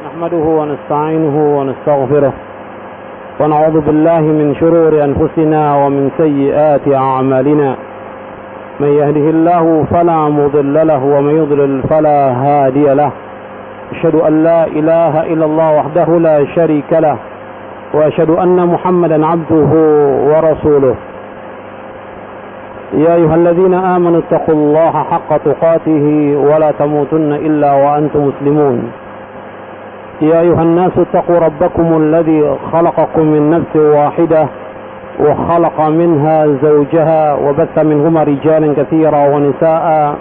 نحمده ونستعينه ونستغفره ونعوذ بالله من شرور أنفسنا ومن سيئات أعمالنا. من يهده الله فلا مضل له ومن يضلل فلا هادي له. أشهد أن لا إله إلا الله وحده لا شريك له وأشهد أن محمدا عبده ورسوله. يا أيها الذين آمنوا اتقوا الله حق تقاته ولا تموتن إلا وأنتم مسلمون. يا أيها الناس اتقوا ربكم الذي خلقكم من نفس واحدة وخلق منها زوجها وبث منهما رجالا كثيرا ونساء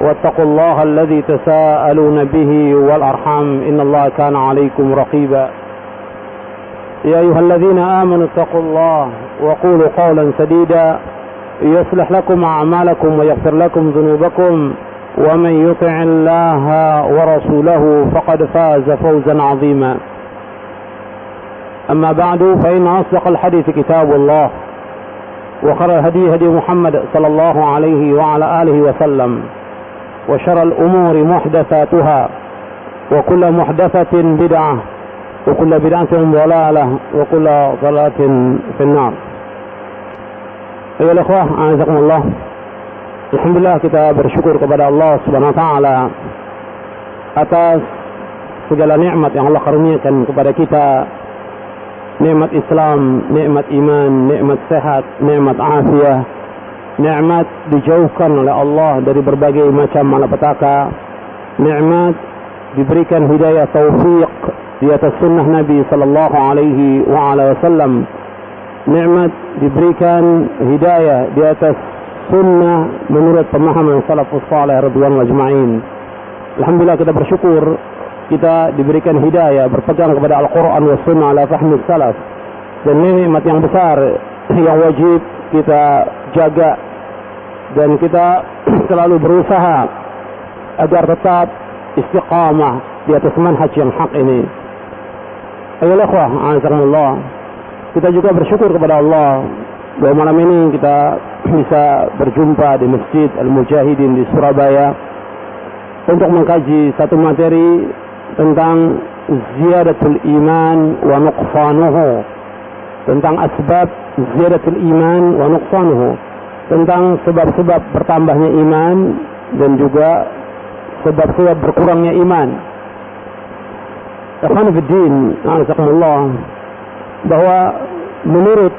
واتقوا الله الذي تساءلون به والأرحام إن الله كان عليكم رقيبا. يا أيها الذين آمنوا اتقوا الله وقولوا قولا سديدا يصلح لكم أعمالكم ويغفر لكم ذنوبكم ومن يطع الله ورسوله فقد فاز فوزا عظيما. أما بعد فإن أصدق الحديث كتاب الله وخير الهدي هدي محمد صلى الله عليه وعلى آله وسلم وشر الأمور محدثاتها وكل محدثة بدعة وكل بدعة ضلالة وكل ضلالة في النار. Ayolah ikhwah, azakumullah. Alhamdulillah, kita bersyukur kepada Allah Subhanahu wa taala atas segala nikmat yang Allah karuniakan kepada kita. Nikmat Islam, nikmat iman, nikmat sehat, nikmat afiah, nikmat dijauhkan oleh Allah dari berbagai macam malapetaka, nikmat diberikan hidayah taufik di atas sunnah Nabi sallallahu alaihi wasallam, nikmat diberikan hidayah di atas sunnah menurut pemahaman salafus salih radhiyallahu ajma'in. Alhamdulillah, kita bersyukur kita diberikan hidayah berpegang kepada Al-Quran wa sunnah ala fahmi salaf, dan ini nikmat yang besar yang wajib kita jaga dan kita selalu berusaha agar tetap istiqamah di atas manhaj yang hak ini. Ayolah ikhwah, azakumullah, kita juga bersyukur kepada Allah bahwa malam ini kita bisa berjumpa di Masjid Al-Mujahidin di Surabaya untuk mengkaji satu materi tentang ziyadatul iman wa nuqsanuhu, tentang asbab ziyadatul iman wa nuqsanuhu, tentang sebab-sebab bertambahnya iman dan juga sebab-sebab berkurangnya iman. Ikhwan fiddin, a'azakumullah, bahwa menurut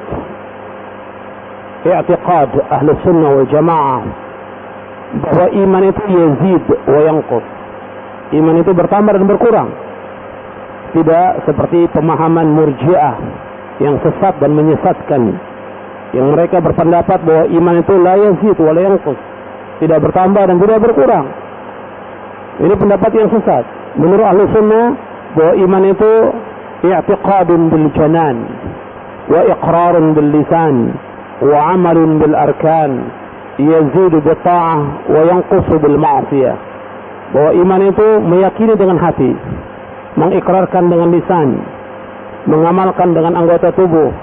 i'tiqad ahli sunnah wal jamaah bahwa iman itu yazid wa yanqus, iman itu bertambah dan berkurang, tidak seperti pemahaman murji'ah yang sesat dan menyesatkan, yang mereka berpendapat bahwa iman itu la yazid wa la yanqus, tidak bertambah dan tidak berkurang. Ini pendapat yang sesat. Menurut ahli sunnah bahwa iman itu i'tiqadun bil janan wa iqrarun bil lisan wa amalun bil arkan yazidu bil ta'ah wa yanqusu bil ma'siyah. Bahwa iman itu meyakini dengan hati, mengikrarkan dengan lisan, mengamalkan dengan anggota tubuh,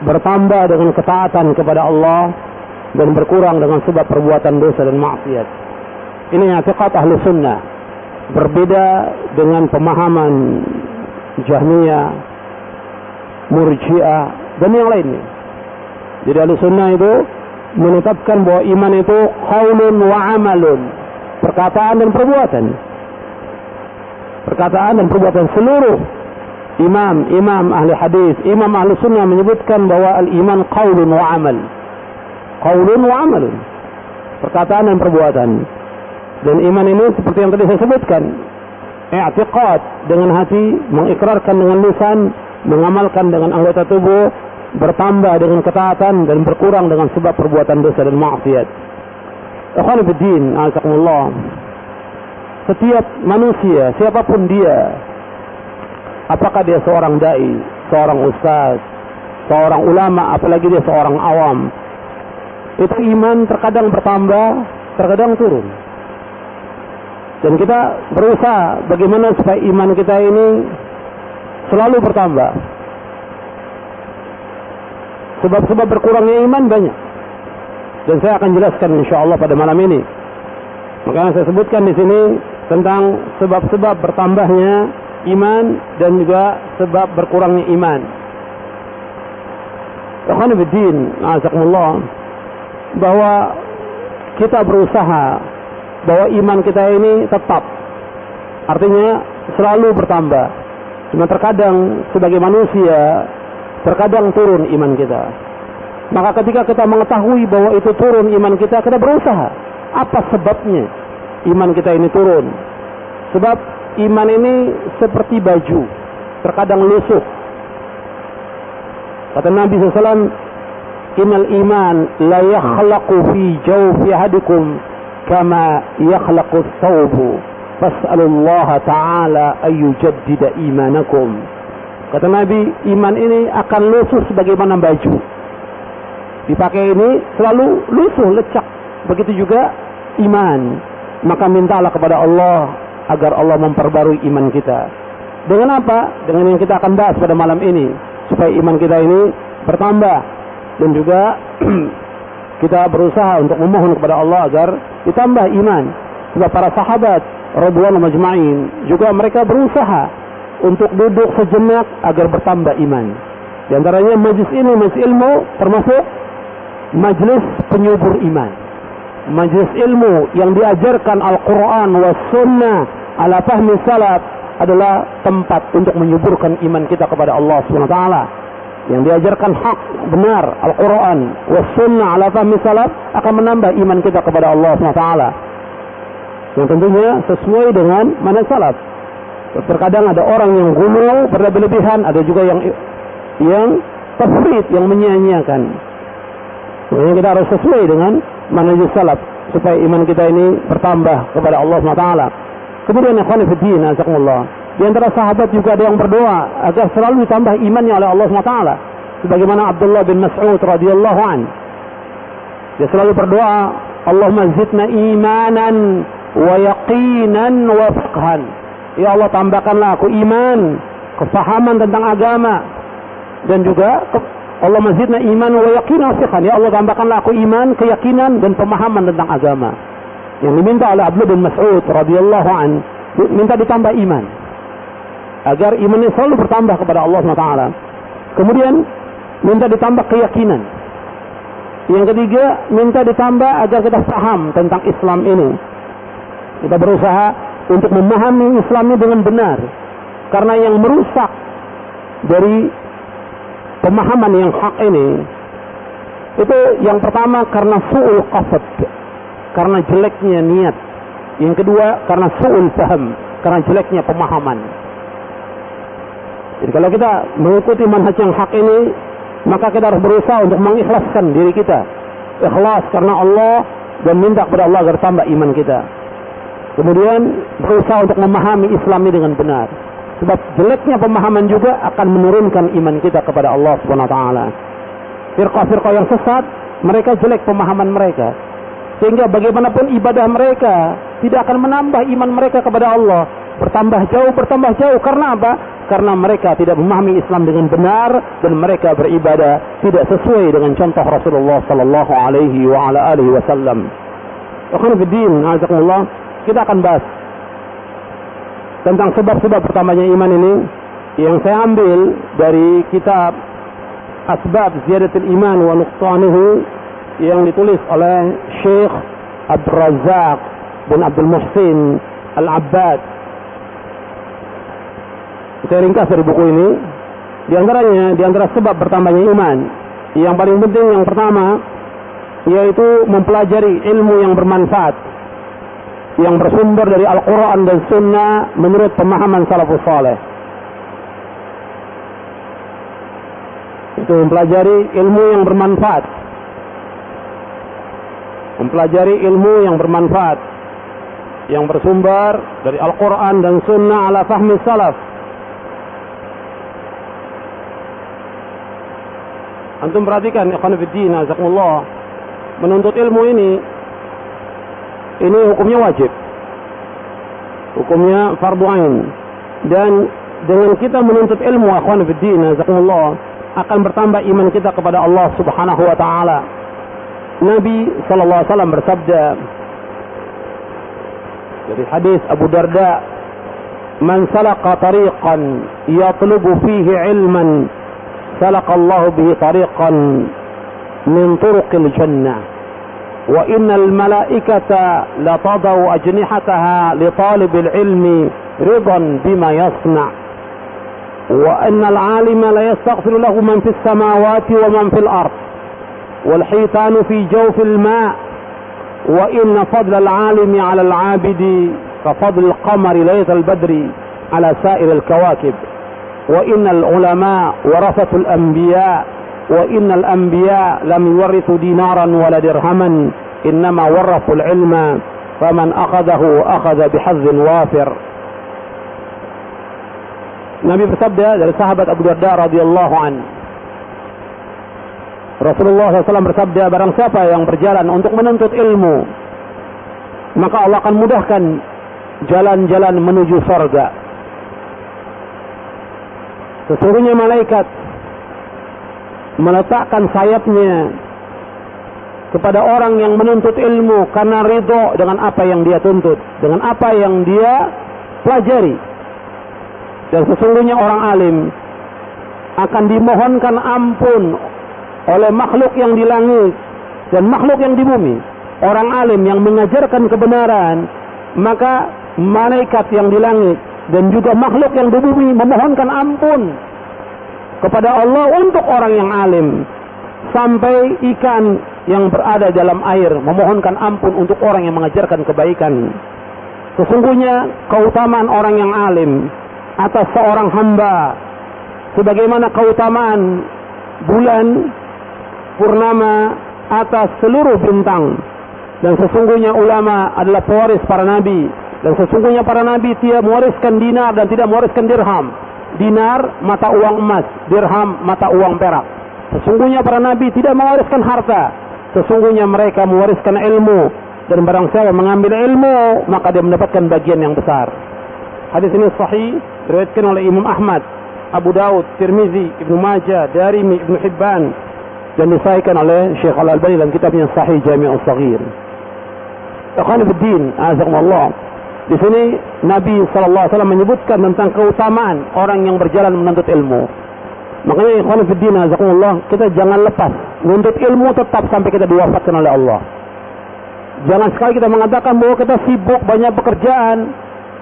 bertambah dengan ketaatan kepada Allah, dan berkurang dengan sebab perbuatan dosa dan maksiat. Ini i'tiqad ahli sunnah, berbeda dengan pemahaman Jahmiyah, Murji'ah dan yang lainnya. Jadi ahli sunnah itu menetapkan bahwa iman itu qaulun wa amalun, perkataan dan perbuatan. Perkataan dan perbuatan. Seluruh imam ahli hadis, imam ahli sunnah menyebutkan bahwa al-iman qaulun wa amal. Qaulun wa amalun, perkataan dan perbuatan. Dan iman ini seperti yang tadi saya sebutkan, i'tiqad dengan hati, mengikrarkan dengan lisan, mengamalkan dengan anggota tubuh, bertambah dengan ketaatan, dan berkurang dengan sebab perbuatan dosa dan maksiat. Ikhwan fiddin, azakumullah, setiap manusia, siapapun dia, apakah dia seorang dai, seorang ustaz, seorang ulama, apalagi dia seorang awam, itu iman terkadang bertambah, terkadang turun. Dan kita berusaha bagaimana supaya iman kita ini selalu bertambah. Sebab-sebab berkurangnya iman banyak, dan saya akan jelaskan insyaallah pada malam ini. Makanya saya sebutkan di sini tentang sebab-sebab bertambahnya iman dan juga sebab berkurangnya iman. Ikhwan fillah, azakumullah, bahwa kita berusaha bahwa iman kita ini tetap, artinya selalu bertambah. Cuma terkadang sebagai manusia terkadang turun iman kita. Maka ketika kita mengetahui bahwa itu turun iman kita berusaha. Apa sebabnya iman kita ini turun? Sebab iman ini seperti baju, terkadang lusuh. Kata Nabi SAW, innal iman la yakhlaqu fi jawfi ahadikum kama yakhlaqu thawbu fas'alullaha ta'ala ayyujaddida imanakum. Kata Nabi, iman ini akan lusuh sebagaimana baju. Dipakai ini selalu lusuh, lecak. Begitu juga iman. Maka mintalah kepada Allah agar Allah memperbarui iman kita. Dengan apa? Dengan yang kita akan bahas pada malam ini, supaya iman kita ini bertambah. Dan juga kita berusaha untuk memohon kepada Allah agar ditambah iman. Sebab para sahabat radhiyallahu majma'in juga mereka berusaha untuk duduk sejenak agar bertambah iman. Di antaranya majlis ini, majlis ilmu, termasuk majlis penyubur iman. Majlis ilmu yang diajarkan Al-Quran wa Sunnah ala fahmi salaf adalah tempat untuk menyuburkan iman kita kepada Allah SWT. Yang diajarkan hak, benar, Al-Quran wa Sunnah ala fahmi salaf akan menambah iman kita kepada Allah SWT. Yang tentunya sesuai dengan manhaj salaf. Terkadang ada orang yang ghulu, berlebihan, ada juga yang tafrid, yang menyia-nyiakan. Makanya kita harus sesuai dengan manhaj salaf supaya iman kita ini bertambah kepada Allah SWT. Kemudian ikhwan fillah, azakumullah, di antara sahabat juga ada yang berdoa agar selalu ditambah imannya oleh Allah SWT. Sebagaimana Abdullah bin Mas'ud radhiyallahu an, dia selalu berdoa, Allahumma zidna imanan wa yaqinan wa fiqhan. Ya Allah, tambahkanlah aku iman, kefahaman tentang agama, dan juga Allah mazidna iman wa yaqinan wa fiqhan. Ya Allah, tambahkanlah aku iman, keyakinan dan pemahaman tentang agama. Yang diminta oleh Abdullah bin Mas'ud radhiyallahu an, minta ditambah iman agar imannya selalu bertambah kepada Allah SWT. Kemudian minta ditambah keyakinan. Yang ketiga, minta ditambah agar kita paham tentang Islam ini. Kita berusaha untuk memahami Islam ini dengan benar, karena yang merusak dari pemahaman yang hak ini itu yang pertama karena su'ul qasad, karena jeleknya niat. Yang kedua karena su'ul faham, karena jeleknya pemahaman. Jadi kalau kita mengikuti manhaj yang hak ini, maka kita harus berusaha untuk mengikhlaskan diri kita, ikhlas karena Allah, dan minta kepada Allah agar tambah iman kita. Kemudian berusaha untuk memahami Islam ini dengan benar. Sebab jeleknya pemahaman juga akan menurunkan iman kita kepada Allah SWT. Firqah-firqah yang sesat, mereka jelek pemahaman mereka, sehingga bagaimanapun ibadah mereka tidak akan menambah iman mereka kepada Allah. Bertambah jauh. Karena apa? Karena mereka tidak memahami Islam dengan benar, dan mereka beribadah tidak sesuai dengan contoh Rasulullah sallallahu alaihi wa ala alihi wasallam. Ikhwan fillah, azakumullah, kita akan bahas tentang sebab-sebab pertamanya iman ini yang saya ambil dari kitab Asbab Ziyadatul Iman wa Nuqsanuhu yang ditulis oleh Syekh Abdul Razak bin Abdul Muhsin Al-Abbad. Saya ringkas dari buku ini. Di antara sebab pertamanya iman, yang paling penting yang pertama yaitu mempelajari ilmu yang bermanfaat, yang bersumber dari Al-Quran dan Sunnah menurut pemahaman salafus saleh. Itu mempelajari ilmu yang bermanfaat. Mempelajari ilmu yang bermanfaat, yang bersumber dari Al-Quran dan Sunnah ala fahmi salaf. Antum perhatikan, ikhwan fillah, jazakumullah, menuntut ilmu ini hukumnya wajib, hukumnya fardu ain. Dan dengan kita menuntut ilmu, ikhwan fillah, jazakumullah, akan bertambah iman kita kepada Allah Subhanahu wa taala. Nabi sallallahu alaihi wasallam bersabda dari hadis Abu Darda man salaka tariqan yatlubu fihi ilman salakallahu bihi tariqan min turuqil jannah wa innal malaikata la tadau ajnihataha li talibil ilmi ridan bima yasna' wa innal alima la yastaghfiru lahu man fis samawati wa man fil ard wal hitanu fi jawfil ma' wa inna fadla al alimi 'ala al 'abidi ka fadli al qamari laylatal badri 'ala sa'iril kawakib wa innal ulama warasatul anbiya wa innal anbiya lam yuwarrithu dinaran wala dirhaman innama warrathul ilma faman akhadahu akhadha bihazzin wafir. Nabi bersabda dari sahabat Abu Darda radhiyallahu an, Rasulullah SAW bersabda, barang siapa yang berjalan untuk menuntut ilmu, maka Allah akan mudahkan jalan-jalan menuju surga. Sesungguhnya malaikat meletakkan sayapnya kepada orang yang menuntut ilmu karena ridho dengan apa yang dia tuntut, dengan apa yang dia pelajari. Dan sesungguhnya orang alim akan dimohonkan ampun oleh makhluk yang di langit dan makhluk yang di bumi. Orang alim yang mengajarkan kebenaran, maka malaikat yang di langit dan juga makhluk yang di bumi memohonkan ampun kepada Allah untuk orang yang alim. Sampai ikan yang berada dalam air memohonkan ampun untuk orang yang mengajarkan kebaikan. Sesungguhnya keutamaan orang yang alim atas seorang hamba sebagaimana keutamaan bulan purnama atas seluruh bintang. Dan sesungguhnya ulama adalah pewaris para nabi. Dan sesungguhnya para nabi tidak mewariskan dinar dan tidak mewariskan dirham. Dinar mata uang emas, dirham mata uang perak. Sesungguhnya para nabi tidak mewariskan harta. Sesungguhnya mereka mewariskan ilmu. Dan barang siapa mengambil ilmu, maka dia mendapatkan bagian yang besar. Hadis ini sahih, diriwayatkan oleh Imam Ahmad, Abu Daud, Tirmizi, Ibnu Majah, Darimi, Ibnu Hibban, dan disahihkan oleh Syekh Al-Albani dalam kitabnya Sahih Jami' As-Saghir. Ikhwan Fiddin, azakumullah. Di sini Nabi SAW menyebutkan tentang keutamaan orang yang berjalan menuntut ilmu. Makanya ikhwan fiddin azakumullah, kita jangan lepas menuntut ilmu tetap sampai kita diwafatkan oleh Allah. Jangan sekali kita mengatakan bahwa kita sibuk banyak pekerjaan,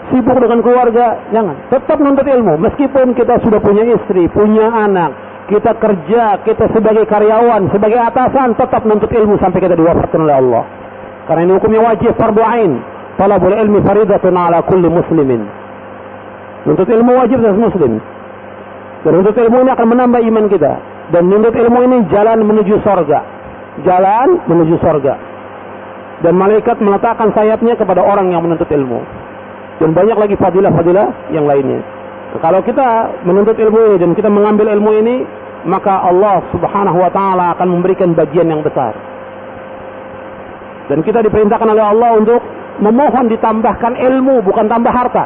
sibuk dengan keluarga. Jangan, tetap menuntut ilmu. Meskipun kita sudah punya istri, punya anak, kita kerja, kita sebagai karyawan, sebagai atasan, tetap menuntut ilmu sampai kita diwafatkan oleh Allah. Karena ini hukumnya wajib, fardu ain. Talabul ilmi faridatun ala kulli muslimin. Menuntut ilmu wajib atas muslim. Dan menuntut ilmu ini akan menambah iman kita. Dan menuntut ilmu ini jalan menuju surga. Jalan menuju surga. Dan malaikat meletakkan sayapnya kepada orang yang menuntut ilmu. Dan banyak lagi fadilah-fadilah yang lainnya. Nah, kalau kita menuntut ilmu ini dan kita mengambil ilmu ini, maka Allah Subhanahu wa ta'ala akan memberikan bagian yang besar. Dan kita diperintahkan oleh Allah untuk memohon ditambahkan ilmu, bukan tambah harta.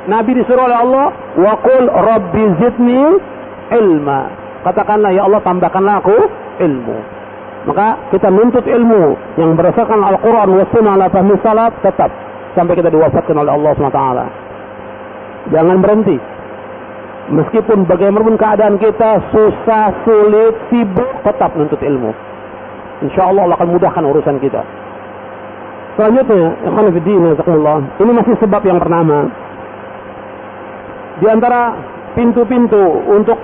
Nabi disuruh oleh Allah, wa qul rabbi zidni ilma. Katakanlah, ya Allah tambahkanlah aku ilmu. Maka kita menuntut ilmu yang berdasarkan Al-Quran wa sunnah ala fahmi salaf tetap sampai kita diwafatkan oleh Allah SWT. Jangan berhenti. Meskipun bagaimanapun keadaan kita susah, sulit, sibuk, tetap menuntut ilmu. InsyaAllah Allah akan mudahkan urusan kita. Selanjutnya, ikhwan fillah, jazakumullah. Ini masih sebab yang pertama. Di antara pintu-pintu untuk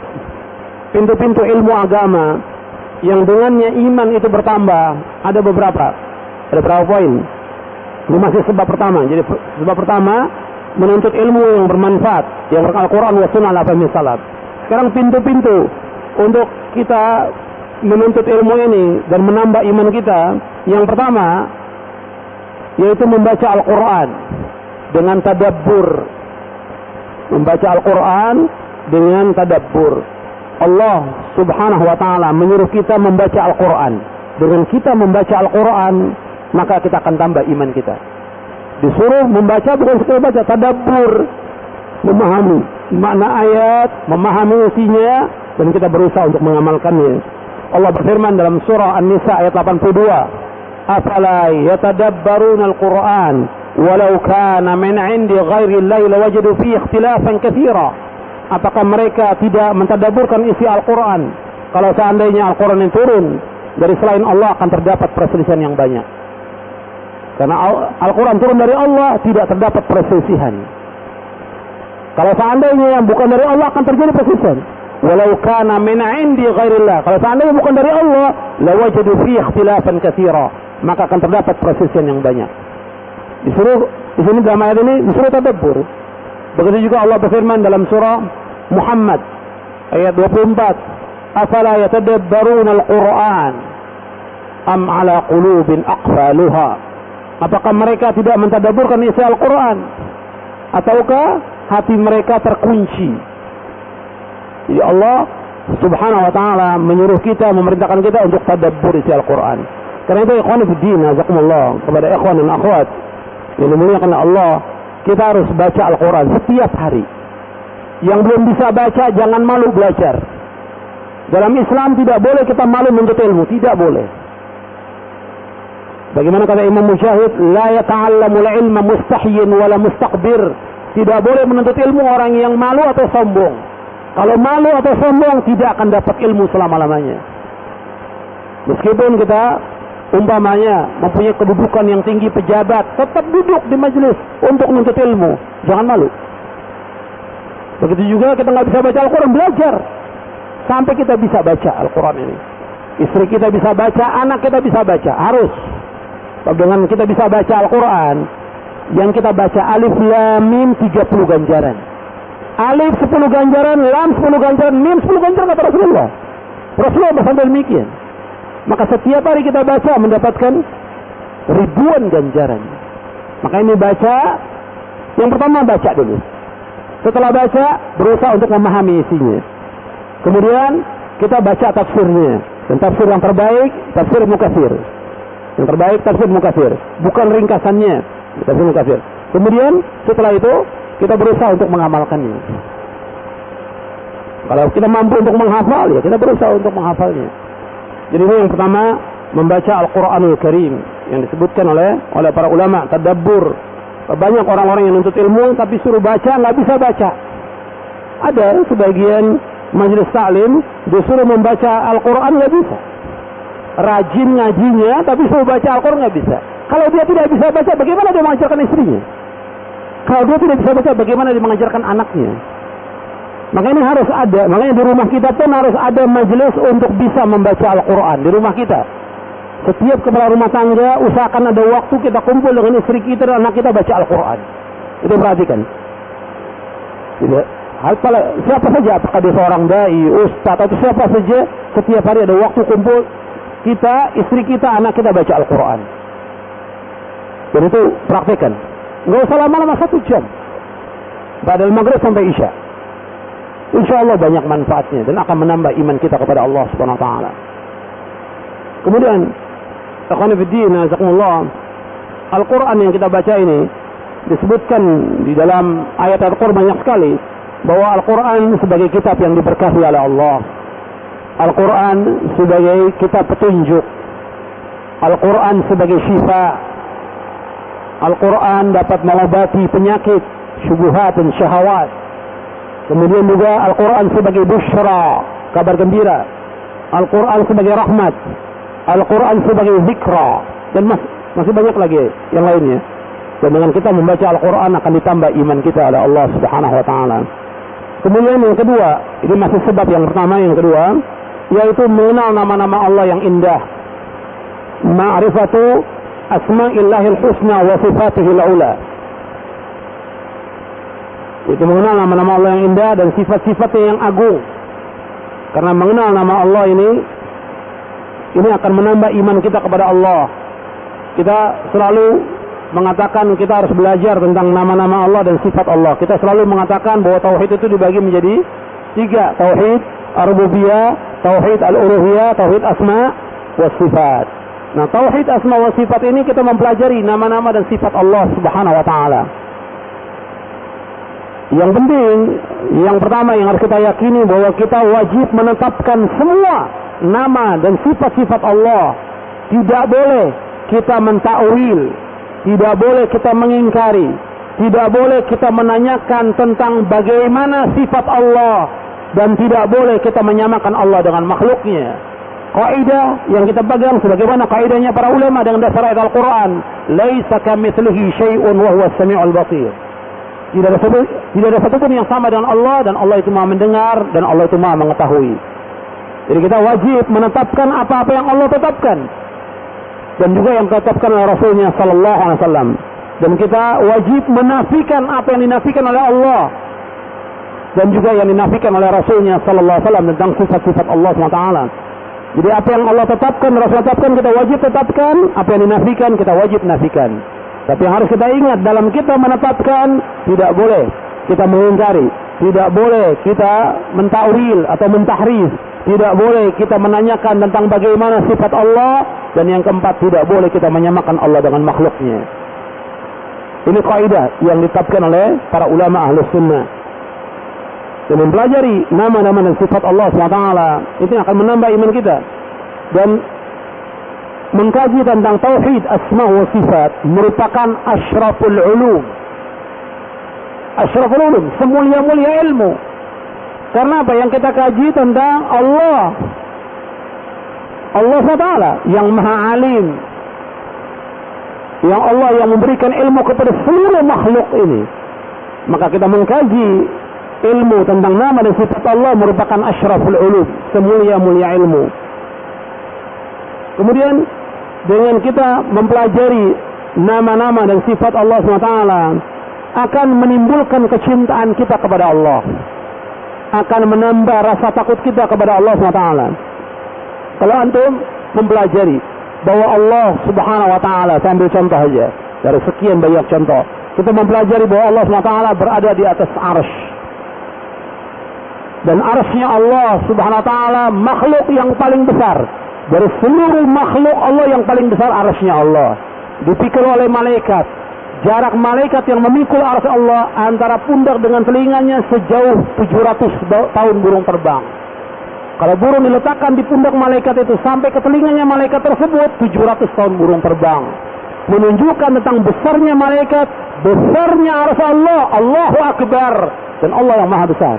pintu-pintu ilmu agama yang dengannya iman itu bertambah, ada beberapa. Ada beberapa poin. Ini masih sebab pertama. Jadi sebab pertama, menuntut ilmu yang bermanfaat, yang Al-Quran wa sunnah ala fahmi salaf. Sekarang pintu-pintu untuk kita menuntut ilmu ini dan menambah iman kita, yang pertama yaitu membaca Al-Quran dengan tadabbur. Membaca Al-Quran dengan tadabbur. Allah Subhanahu wa ta'ala menyuruh kita membaca Al-Quran. Dengan kita membaca Al-Quran, maka kita akan tambah iman kita. Disuruh membaca, bukan sekedar baca, tadabbur, memahami makna ayat, memahami isinya, dan kita berusaha untuk mengamalkannya. Allah berfirman dalam surah An-Nisa ayat 82, afala yatadabbaruna al-Quran walau kana min 'indi ghairi Allahi lawajadu fihi ikhtilafan katsira. Apakah mereka tidak mentadabburkan isi Al-Quran? Kalau seandainya Al-Quran yang turun dari selain Allah, akan terdapat perselisihan yang banyak. Karena Al-Quran turun dari Allah, tidak terdapat perselisihan. Kalau seandainya yang bukan dari Allah, akan terjadi perselisihan. Walau kana min 'indi ghairillah. Kalau seandainya bukan dari Allah, lawajadu fihi ikhtilafan katsira. Maka akan terdapat perselisihan yang banyak. Disuruh di sini dalam ayat ini disuruh tadabbur. Begitu juga Allah berfirman dalam surah Muhammad ayat 24, afala yatadabbaruna al-Qur'an am ala qulubin aqfaluha. Apakah mereka tidak mentadabburkan isi Al-Quran, ataukah hati mereka terkunci? Jadi Allah subhanahu wa ta'ala menyuruh kita, memerintahkan kita untuk tadabbur isi Al-Quran. Karena itu ikhwan fiddin, azakumullah, kepada ikhwan dan akhwat yang dimuliakan Allah, kita harus baca Al-Quran setiap hari. Yang belum bisa baca, jangan malu belajar. Dalam Islam tidak boleh kita malu menuntut ilmu, tidak boleh. Bagaimana kata Imam Mujahid, la yata'allamul ilma mustahyin wala mustakbir. Tidak boleh menuntut ilmu orang yang malu atau sombong. Kalau malu atau sombong, tidak akan dapat ilmu selama-lamanya. Meskipun kita umpamanya mempunyai kedudukan yang tinggi, pejabat, tetap duduk di majelis untuk menuntut ilmu. Jangan malu. Begitu juga kita nggak bisa baca Al-Quran, belajar sampai kita bisa baca Al-Quran ini. Istri kita bisa baca, anak kita bisa baca, harus. Dengan kita bisa baca Al-Quran, yang kita baca alif lam mim 30 ganjaran. Alif 10 ganjaran, lam 10 ganjaran, mim 10 ganjaran, kata Rasulullah. Rasulullah bersampai demikian. Maka setiap hari kita baca mendapatkan ribuan ganjaran. Maka ini baca, yang pertama baca dulu. Setelah baca, berusaha untuk memahami isinya. Kemudian kita baca tafsirnya. Dan tafsir yang terbaik, tafsir Mukatsir. Yang terbaik tafsir Mukatsir, bukan ringkasannya, tafsir Mukatsir. Kemudian setelah itu kita berusaha untuk mengamalkannya. Kalau kita mampu untuk menghafal, ya kita berusaha untuk menghafalnya. Jadi ini yang pertama, membaca Al-Quranul Karim yang disebutkan oleh para ulama, tadabbur. Banyak orang-orang yang nuntut ilmu tapi suruh baca nggak bisa baca. Ada sebagian majelis taklim disuruh membaca Al-Quran nggak bisa. Rajin ngajinya tapi suruh baca Al-Quran nggak bisa. Kalau dia tidak bisa baca, bagaimana dia mengajarkan istrinya? Kalau dia tidak bisa baca, bagaimana dia mengajarkan anaknya? Makanya ini harus ada. Makanya di rumah kita pun harus ada majelis untuk bisa membaca Al-Quran di rumah kita. Setiap kepala rumah tangga usahakan ada waktu kita kumpul dengan istri kita dan anak kita baca Al-Quran. Itu perhatikan. Siapa saja, apakah dia seorang dai, ustaz atau siapa saja, setiap hari ada waktu kumpul kita, istri kita, anak kita baca Al-Quran. Dan itu praktekan. Nggak usah lama-lama, 1 jam. Badal maghrib sampai isya. Insya Allah banyak manfaatnya dan akan menambah iman kita kepada Allah Subhanahu Wa Taala. Kemudian, akhwani fiddin, azakumullah, Al-Quran yang kita baca ini disebutkan di dalam ayat Al-Quran banyak sekali bahwa Al-Quran sebagai kitab yang diberkahi oleh Allah. Al-Quran sebagai kitab petunjuk. Al-Quran sebagai syifa. Al-Quran dapat mengobati penyakit, syubhat dan syahwat. Kemudian juga Al-Quran sebagai busyra, kabar gembira. Al-Quran sebagai rahmat. Al-Quran sebagai zikra. Dan masih banyak lagi yang lainnya. Dan dengan kita membaca Al-Quran akan ditambah iman kita oleh Allah Subhanahu Wa Taala. Kemudian yang kedua, ini masih sebab yang pertama, yang kedua, yaitu mengenal nama-nama Allah yang indah. Ma'rifatu asma'illahil husna wa sifatihil ula. Itu mengenal nama-nama Allah yang indah dan sifat-sifatnya yang agung. Karena mengenal nama Allah ini akan menambah iman kita kepada Allah. Kita selalu mengatakan kita harus belajar tentang nama-nama Allah dan sifat Allah. Kita selalu mengatakan bahwa tauhid itu dibagi menjadi 3. Tauhid ar-rububiyah, tauhid al-uluhiyah, tauhid asma wa sifat. Nah, tauhid asma wa sifat ini kita mempelajari nama-nama dan sifat Allah Subhanahu Wa Taala. Yang penting, yang pertama yang harus kita yakini bahwa kita wajib menetapkan semua nama dan sifat-sifat Allah. Tidak boleh kita mentakwil, tidak boleh kita mengingkari, tidak boleh kita menanyakan tentang bagaimana sifat Allah, dan tidak boleh kita menyamakan Allah dengan makhluknya. Kaidah yang kita pegang sebagaimana kaidahnya para ulama dengan dasar ayat Al-Quran, laisa kamitslihi syai'un wa huwas samiul basir. Tidak ada satupun yang sama dengan Allah, dan Allah itu Maha mendengar, dan Allah itu Maha mengetahui. Jadi kita wajib menetapkan apa-apa yang Allah tetapkan, dan juga yang ditetapkan oleh Rasulnya sallallahu alaihi wasallam. Dan kita wajib menafikan apa yang dinafikan oleh Allah, dan juga yang dinafikan oleh Rasulnya sallallahu alaihi wasallam tentang sifat-sifat Allah SWT. Jadi apa yang Allah tetapkan, Rasul tetapkan, kita wajib tetapkan. Apa yang dinafikan, kita wajib nafikan. Tapi yang harus kita ingat, dalam kita menetapkan, tidak boleh kita mengingkari, tidak boleh kita mentakwil atau mentahrif, tidak boleh kita menanyakan tentang bagaimana sifat Allah, dan yang keempat, tidak boleh kita menyamakan Allah dengan makhluknya. Ini kaidah yang ditetapkan oleh para ulama Ahlus Sunnah. Dan mempelajari nama-nama dan sifat Allah SWT itu akan menambah iman kita. Dan mengkaji tentang tauhid asma wa sifat merupakan asyraful ulum. Asyraful ulum, semulia-mulia ilmu. Karena apa? Yang kita kaji tentang Allah SWT yang maha alim, yang Allah yang memberikan ilmu kepada seluruh makhluk ini. Maka kita mengkaji ilmu tentang nama dan sifat Allah merupakan asyraful ulum, semulia-mulia ilmu. Kemudian dengan kita mempelajari nama-nama dan sifat Allah SWT akan menimbulkan kecintaan kita kepada Allah, akan menambah rasa takut kita kepada Allah SWT. Kalau antum mempelajari bahwa Allah Subhanahu wa Ta'ala, saya ambil contoh aja dari sekian banyak contoh, kita mempelajari bahwa Allah SWT berada di atas arsy, dan arsy-Nya Allah Subhanahu wa Ta'ala makhluk yang paling besar dari seluruh makhluk Allah. Yang paling besar arsy-Nya Allah, dipikul oleh malaikat. Jarak malaikat yang memikul arsy Allah antara pundak dengan telinganya sejauh 700 tahun burung terbang. Kalau burung diletakkan di pundak malaikat itu sampai ke telinganya malaikat tersebut, 700 tahun burung terbang. Menunjukkan tentang besarnya malaikat, besarnya arsy Allah, Allahu Akbar, dan Allah yang maha besar.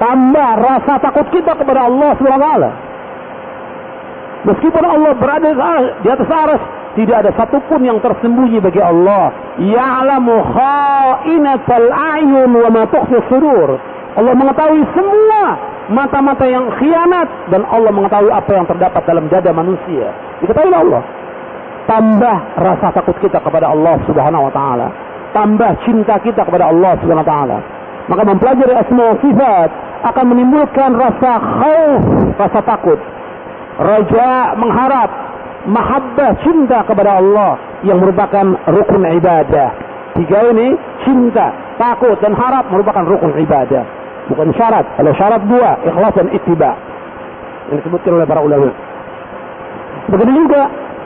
Tambah rasa takut kita kepada Allah SWT. Meskipun Allah berada di atas arsy, tidak ada satupun yang tersembunyi bagi Allah. Ya'lamu kha'inatal a'yun wa ma tukhfi sudur. Allah mengetahui semua mata-mata yang khianat, dan Allah mengetahui apa yang terdapat dalam dada manusia. Diketahui Allah. Tambah rasa takut kita kepada Allah Subhanahu wa Ta'ala, tambah cinta kita kepada Allah Subhanahu wa Ta'ala. Maka mempelajari asma wa sifat akan menimbulkan rasa khauf, rasa takut, raja, mengharap, mahabbah, cinta kepada Allah yang merupakan rukun ibadah. Tiga ini, cinta, takut, dan harap, merupakan rukun ibadah, bukan syarat. Kalau syarat dua, ikhlas dan ittiba, yang disebutkan oleh para ulama. Begitu juga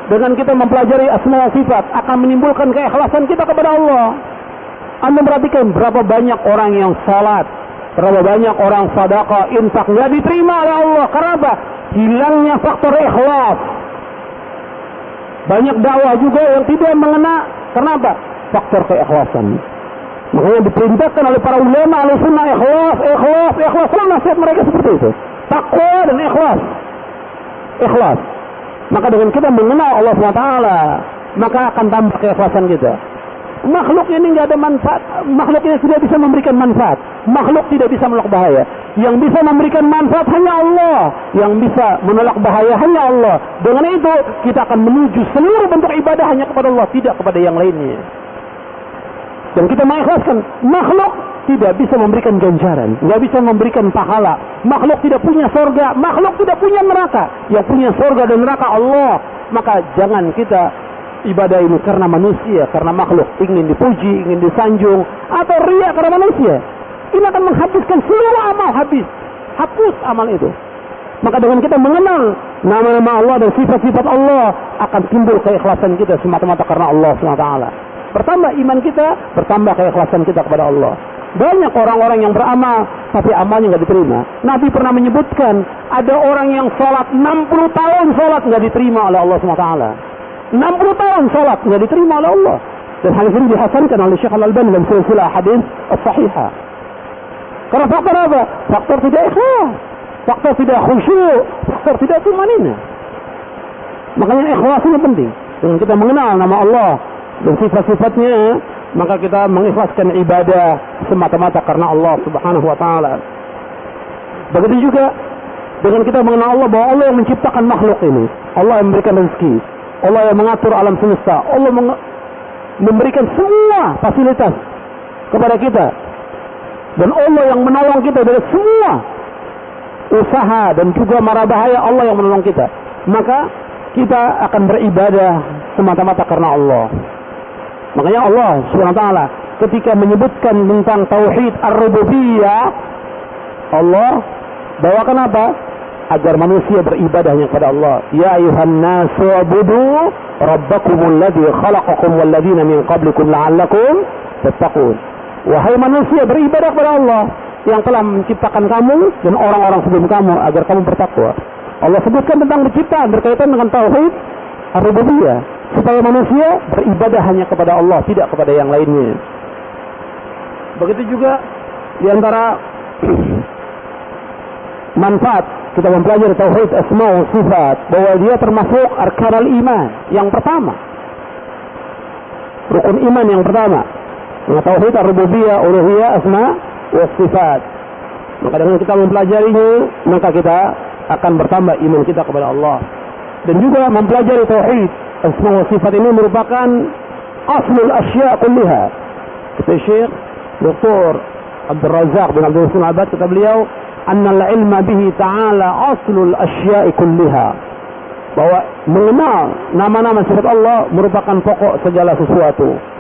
dengan kita mempelajari asma wa sifat akan menimbulkan keikhlasan kita kepada Allah. Anda perhatikan berapa banyak orang yang salat, berapa banyak orang sedekah, infak, nggak diterima oleh Allah. Karena apa? Hilangnya faktor ikhlas. Banyak dakwah juga yang tidak mengena. Kenapa? Faktor keikhlasan. Makanya diperintahkan oleh para ulama Ahlussunnah ikhlas, ikhlas, ikhlas. Selalu nasihat mereka seperti itu. Takwa dan ikhlas. Ikhlas. Maka dengan kita mengenal Allah SWT, maka akan tambah keikhlasan kita. Makhluk ini nggak ada manfaat. Makhluk ini tidak bisa memberikan manfaat. Makhluk tidak bisa menolak bahaya. Yang bisa memberikan manfaat hanya Allah. Yang bisa menolak bahaya hanya Allah. Dengan itu kita akan menuju seluruh bentuk ibadah hanya kepada Allah, tidak kepada yang lainnya. Dan kita mengikhlaskan, makhluk tidak bisa memberikan ganjaran, nggak bisa memberikan pahala. Makhluk tidak punya surga, makhluk tidak punya neraka. Yang punya surga dan neraka Allah. Maka jangan kita ibadah ini karena manusia, karena makhluk, ingin dipuji, ingin disanjung, atau riya karena manusia. Ini akan menghabiskan seluruh amal, habis, hapus amal itu. Maka dengan kita mengenal nama-nama Allah dan sifat-sifat Allah, akan timbul keikhlasan kita semata-mata karena Allah SWT. Bertambah iman kita, bertambah keikhlasan kita kepada Allah. Banyak orang-orang yang beramal, tapi amalnya nggak diterima. Nabi pernah menyebutkan, ada orang yang sholat 60 tahun sholat nggak diterima oleh Allah SWT. 60 tahun sholat nggak diterima oleh Allah. Dan hadis ini dihasankan oleh Syekh Al-Albani dalam silsilah hadis as-sahihah. Karena faktor apa? Faktor tidak ikhlas, faktor tidak khusyuk, faktor tidak tumanina. Makanya ikhlas ini penting. Dengan kita mengenal nama Allah dan sifat-sifatnya, maka kita mengikhlaskan ibadah semata-mata karena Allah Subhanahu wa taala. Begitu juga dengan kita mengenal Allah, bahwa Allah yang menciptakan makhluk ini, Allah yang memberikan rezeki, Allah yang mengatur alam semesta, Allah memberikan semua fasilitas kepada kita, dan Allah yang menolong kita dari semua usaha dan juga mara bahaya. Allah yang menolong kita, maka kita akan beribadah semata-mata karena Allah. Makanya Allah Subhanahu wa taala ketika menyebutkan tentang tauhid ar-rububiyah, Allah bawakan apa? Agar manusia beribadahnya kepada Allah. Ya ayuhan nasu ubudu rabbakumul ladzi khalaqakum wal ladzina min qablikum la'allakum tattaqun. Wahai manusia, beribadah kepada Allah yang telah menciptakan kamu dan orang-orang sebelum kamu agar kamu bertakwa. Allah sebutkan tentang penciptaan berkaitan dengan tauhid ar-rububiyah, supaya manusia beribadah hanya kepada Allah, tidak kepada yang lainnya. Begitu juga di antara manfaat kita mempelajari tauhid asma wa sifat, bahwa dia termasuk arkanul iman yang pertama, rukun iman yang pertama. Tauhid ar-rububiyah, uluhiyah, asma wa sifat. Maka dengan kita mempelajarinya, maka kita akan bertambah iman kita kepada Allah. Dan juga mempelajari tauhid asma wa sifat ini merupakan aslul asya' kulliha. Kata Syekh Dr. Abdul Razak bin Abdul Hasan Al-Abad, kata beliau, annal ilma bihi ta'ala aslul asya'i kulliha, bahwa mengenal nama-nama sifat Allah merupakan pokok segala sesuatu.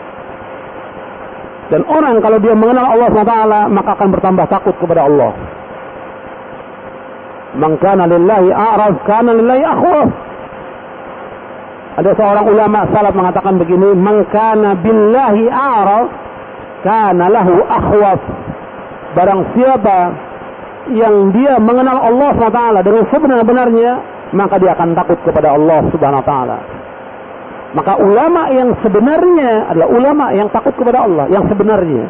Dan orang kalau dia mengenal Allah SWT, maka akan bertambah takut kepada Allah. Man kana lillahi a'raf kana lillahi akhwaf. Ada seorang ulama salaf mengatakan begini, man kana billahi a'raf kana lahu akhwaf. Barang siapa yang dia mengenal Allah SWT dengan sebenar-benarnya, maka dia akan takut kepada Allah Subhanahu wa taala. Maka ulama yang sebenarnya adalah ulama yang takut kepada Allah yang sebenarnya.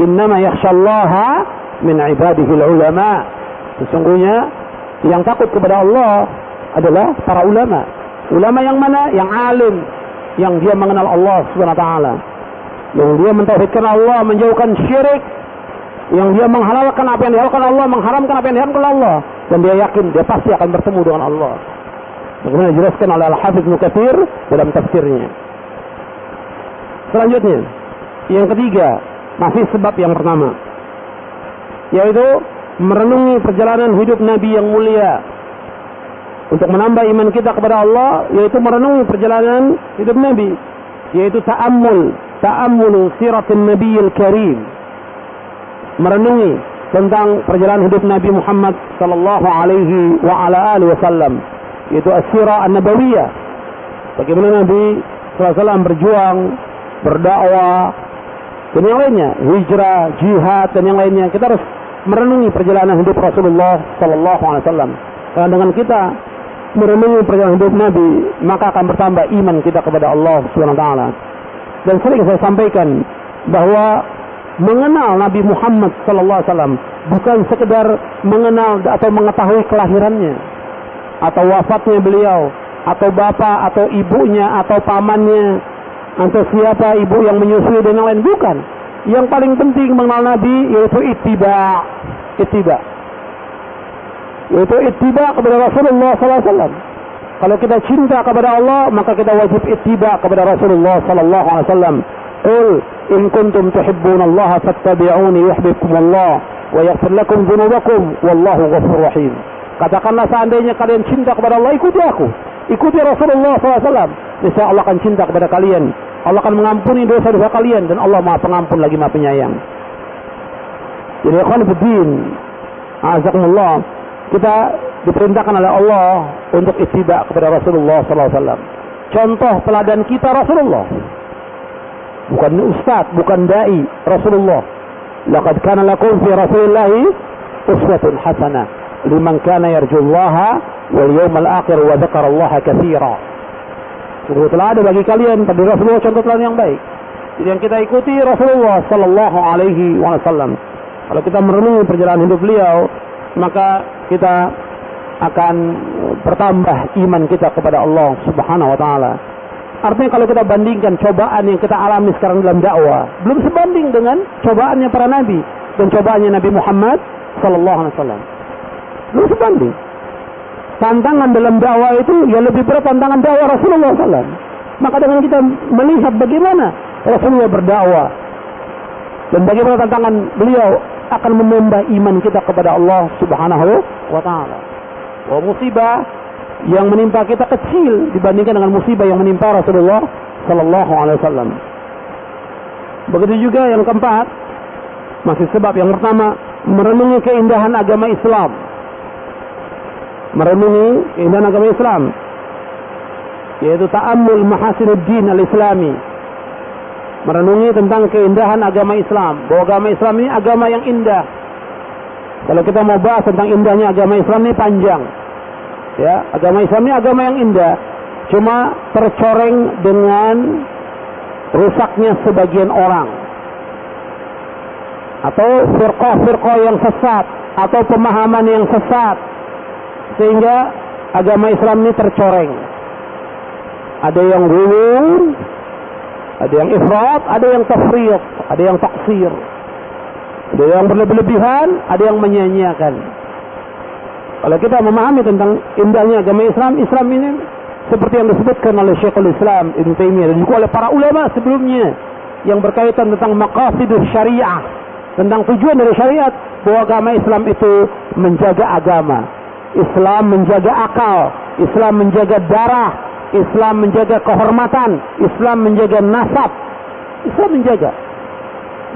Innama yakhshallaha min ibadihil ulama. Sesungguhnya yang takut kepada Allah adalah para ulama. Ulama yang mana? Yang alim, yang dia mengenal Allah Subhanahu wa taala, yang dia mentauhidkan Allah, menjauhkan syirik, yang dia menghalalkan apa yang dihalalkan Allah, mengharamkan apa yang diharamkan Allah, dan dia yakin dia pasti akan bertemu dengan Allah. Bagaimana dijelaskan oleh Al-Hafidz Ibnu Katsir dalam tafsirnya. Selanjutnya, yang ketiga, masih sebab yang pertama, yaitu merenungi perjalanan hidup Nabi yang mulia. Untuk menambah iman kita kepada Allah, yaitu merenungi perjalanan hidup Nabi, yaitu ta'ammulu siratin Nabiyil Karim, merenungi tentang perjalanan hidup Nabi Muhammad sallallahu alaihi wa ala alihi wasallam, yaitu as-sirah an-nabawiyah. Bagaimana Nabi sallallahu alaihi wasallam berjuang, berdakwah, dan yang lainnya, hijrah, jihad, dan yang lainnya. Kita harus merenungi perjalanan hidup Rasulullah sallallahu alaihi wasallam. Karena dengan kita merenungi perjalanan hidup Nabi, maka akan bertambah iman kita kepada Allah Subhanahu wa taala. Dan sering saya sampaikan bahwa mengenal Nabi Muhammad sallallahu alaihi wasallam bukan sekedar mengenal atau mengetahui kelahirannya, atau wafatnya beliau, atau bapak atau ibunya atau pamannya, atau siapa ibu yang menyusui dan yang lain. Bukan. Yang paling penting mengenal Nabi yaitu ittiba, yaitu ittiba kepada Rasulullah sallallahu alaihi wasallam. Kalau kita cinta kepada Allah, maka kita wajib ittiba kepada Rasulullah sallallahu alaihi wasallam. Qul in kuntum tuhibbunallaha fattabi'uni yuhibbukumullah wa yaghfir lakum dzunubakum wallahu ghafurur rahim. Katakanlah, seandainya kalian cinta kepada Allah, ikuti aku, ikuti Rasulullah SAW. Niscaya Allah akan cinta kepada kalian. Allah akan mengampuni dosa-dosa kalian, dan Allah Maha Pengampun lagi Maha Penyayang. Jadi ikhwan fiddin, azakumullah, kita diperintahkan oleh Allah untuk ittiba kepada Rasulullah SAW. Contoh teladan kita Rasulullah, bukan ustaz, bukan dai, Rasulullah. Laqad kana lakum fi Rasulillahi uswatun hasanah liman kana yarjullaha wal yawmal akhir wa dzakarallaha katsira. Sungguh telah ada bagi kalian pada Rasulullah contoh teladan yang baik yang kita ikuti Rasulullah Sallallahu Alaihi Wasallam. Kalau kita merenungi perjalanan hidup beliau, maka kita akan bertambah iman kita kepada Allah Subhanahu Wa Taala. Artinya kalau kita bandingkan cobaan yang kita alami sekarang dalam dakwah, belum sebanding dengan cobaannya para nabi dan cobaannya Nabi Muhammad Sallallahu Alaihi Wasallam. Belum sebanding. Tantangan dalam dakwah itu ya lebih berat tantangan dakwah Rasulullah SAW. Maka dengan kita melihat bagaimana Rasulullah berdakwah dan bagaimana tantangan beliau akan menambah iman kita kepada Allah Subhanahu Wa Taala. Wah, musibah yang menimpa kita kecil dibandingkan dengan musibah yang menimpa Rasulullah Sallallahu Alaihi Wasallam. Begitu juga yang keempat, masih sebab yang pertama, merenungi keindahan agama Islam. Merenungi keindahan agama Islam, yaitu ta'ammul mahasinuddin al-islami. Merenungi tentang keindahan agama Islam, bahwa agama Islam ini agama yang indah. Kalau kita mau bahas tentang indahnya agama Islam ini panjang. Ya, agama Islam ini agama yang indah, cuma tercoreng dengan rusaknya sebagian orang, atau firqah-firqah yang sesat, atau pemahaman yang sesat, sehingga agama Islam ini tercoreng. Ada yang ghuluw, ada yang ifrat, ada yang tafriq, ada yang taksir, ada yang berlebihan, ada yang menyia-nyiakan. Kalau kita memahami tentang indahnya agama Islam, Islam ini seperti yang disebutkan oleh Syekhul Islam Ibn Taimiyah dan juga oleh para ulama sebelumnya yang berkaitan tentang maqasidus syariah, tentang tujuan dari syariat, bahwa agama Islam itu menjaga agama, Islam menjaga akal, Islam menjaga darah, Islam menjaga kehormatan, Islam menjaga nasab, Islam menjaga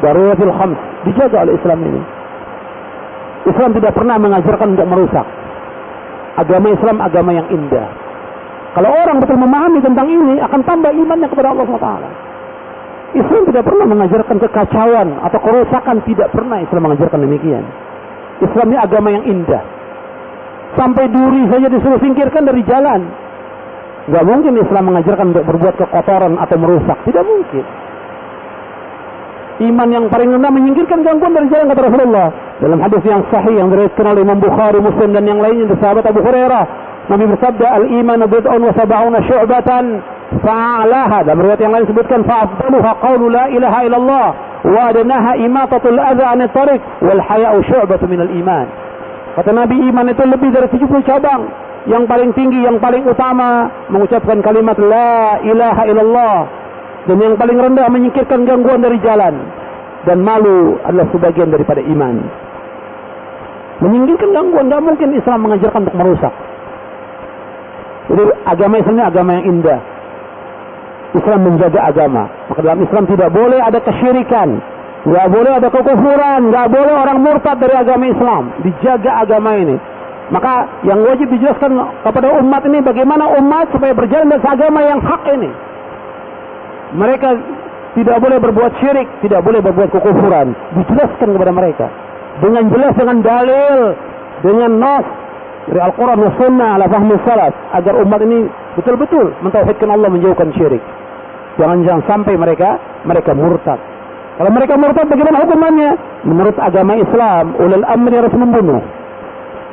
daruratul khams, dijaga oleh Islam ini. Islam tidak pernah mengajarkan untuk merusak. Agama Islam agama yang indah. Kalau orang betul memahami tentang ini, akan tambah imannya kepada Allah SWT. Islam tidak pernah mengajarkan kekacauan atau kerusakan, tidak pernah Islam mengajarkan demikian. Islam ini agama yang indah. Sampai duri saja disuruh singkirkan dari jalan. Gak mungkin Islam mengajarkan untuk berbuat kekotoran atau merusak, tidak mungkin. Iman yang paling rendah menyingkirkan gangguan dari jalan, kata Rasulullah dalam hadis yang sahih yang diriwayatkan oleh Imam Bukhari, Muslim dan yang lainnya dari sahabat Abu Hurairah. Nabi bersabda, al-iman bid'un wa sab'una syu'batan fa'alaha. Dalam riwayat yang lain disebutkan fa'afdaluha qawlu la ilaha illallah wa adnaha imatatul adza 'anit tariq wal haya'u syu'batun minal iman. Kata Nabi, iman itu lebih dari 70 cabang. Yang paling tinggi, yang paling utama mengucapkan kalimat la ilaha illallah, dan yang paling rendah menyingkirkan gangguan dari jalan. Dan malu adalah sebagian daripada iman. Menyingkirkan gangguan, tidak mungkin Islam mengajarkan untuk merusak. Jadi agama Islam ini agama yang indah. Islam menjaga agama. Maka dalam Islam tidak boleh ada kesyirikan, tidak boleh ada kekufuran, tidak boleh orang murtad dari agama Islam. Dijaga agama ini. Maka yang wajib dijelaskan kepada umat ini, bagaimana umat supaya berjalan dengan agama yang hak ini. Mereka tidak boleh berbuat syirik, tidak boleh berbuat kekufuran. Dijelaskan kepada mereka dengan jelas, dengan dalil, dengan nas dari Al-Quran dan Sunnah ala fahmi salaf, agar umat ini betul-betul mentauhidkan Allah, menjauhkan syirik. Jangan sampai mereka murtad. Kalau mereka murtad, bagaimana hukumannya? Menurut agama Islam, ulul amri harus membunuh.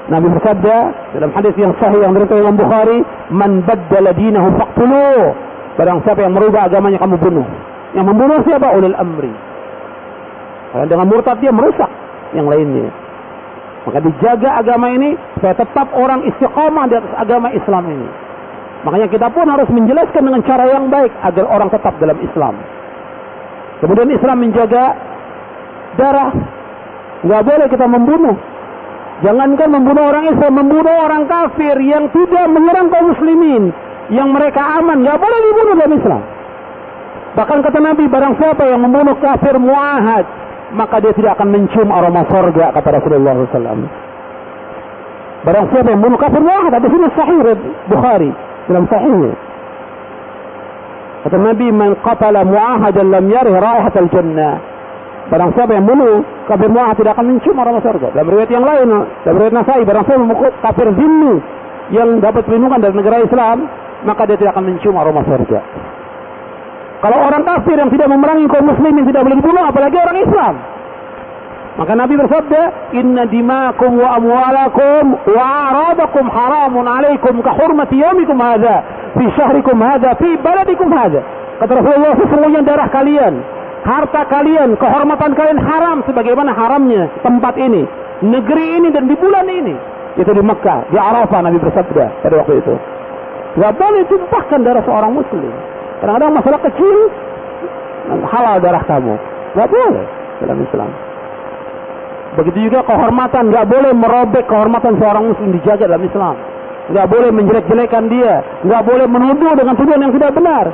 Nabi bersabda dalam hadis yang sahih yang diriwayatkan Imam Bukhari, man baddala dinahu faqtuluh. Barang siapa yang merubah agamanya, kamu bunuh. Yang membunuh siapa? Ulul amri. Karena dengan murtad dia merusak yang lainnya. Maka dijaga agama ini supaya tetap orang istiqamah di atas agama Islam ini. Makanya kita pun harus menjelaskan dengan cara yang baik agar orang tetap dalam Islam. Kemudian Islam menjaga darah. Nggak boleh kita membunuh. Jangankan membunuh orang Islam, membunuh orang kafir yang tidak menyerang kaum muslimin, yang mereka aman, nggak boleh dibunuh dalam Islam. Bahkan kata Nabi, barang siapa yang membunuh kafir muahad, maka dia tidak akan mencium aroma surga, kata Rasulullah SAW. Barang siapa yang membunuh kafir muahad, ada sini sahih Bukhari dalam sahihnya. Kata Nabi, man qatala muahadan lam yarih raihatal jannah. Barang siapa yang membunuh kafir muahad tidak akan mencium aroma surga. Dalam riwayat yang lain, dalam riwayat Nasai, barang siapa memukul kafir zimmi yang dapat perlindungan dari negara Islam, maka dia tidak akan mencium aroma surga. Kalau orang kafir yang tidak memerangi kaum muslimin tidak boleh dibunuh, apalagi orang Islam. Maka Nabi bersabda, inna dima'akum wa amwalakum wa a'radakum haramun alaikum ka hurmati yaumikum hadha fi syahrikum hadha fi baladikum hadha. Kata Rasulullah, sesungguhnya darah kalian, harta kalian, kehormatan kalian haram sebagaimana haramnya tempat ini, negeri ini dan di bulan ini. Itu di Mekah, di Arafah Nabi bersabda pada waktu itu. Gak boleh tumpahkan darah seorang muslim. Kadang-kadang masalah kecil, halal darah kamu. Gak boleh dalam Islam. Begitu juga kehormatan, gak boleh merobek kehormatan seorang muslim, dijaga dalam Islam. Gak boleh menjelek-jelekan dia, gak boleh menuduh dengan tuduhan yang tidak benar.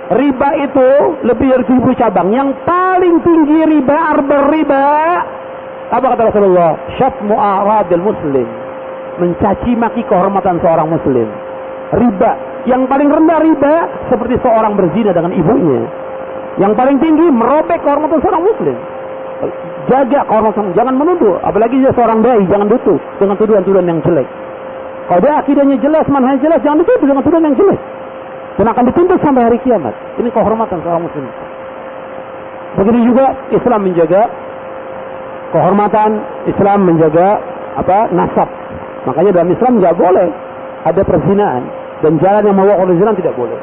Riba itu lebih dari 7 cabang. Yang paling tinggi riba, arbal riba. Apa kata Rasulullah? Syatmu a'radil muslim, mencaci maki kehormatan seorang muslim. Riba. Yang paling rendah riba seperti seorang berzina dengan ibunya. Yang paling tinggi merobek kehormatan seorang muslim. Jaga kehormatan, jangan menuduh. Apalagi dia seorang dai, jangan tuduh dengan tuduhan-tuduhan yang jelek. Kalau dia akidahnya jelas, manhaj jelas, jangan dituduh dengan tuduhan yang jelek. Dan akan dituntut sampai hari kiamat. Ini kehormatan seorang muslim. Begitu juga Islam menjaga kehormatan, Islam menjaga nasab. Makanya dalam Islam nggak boleh ada perzinaan, dan jalan yang membawa ke zina tidak boleh.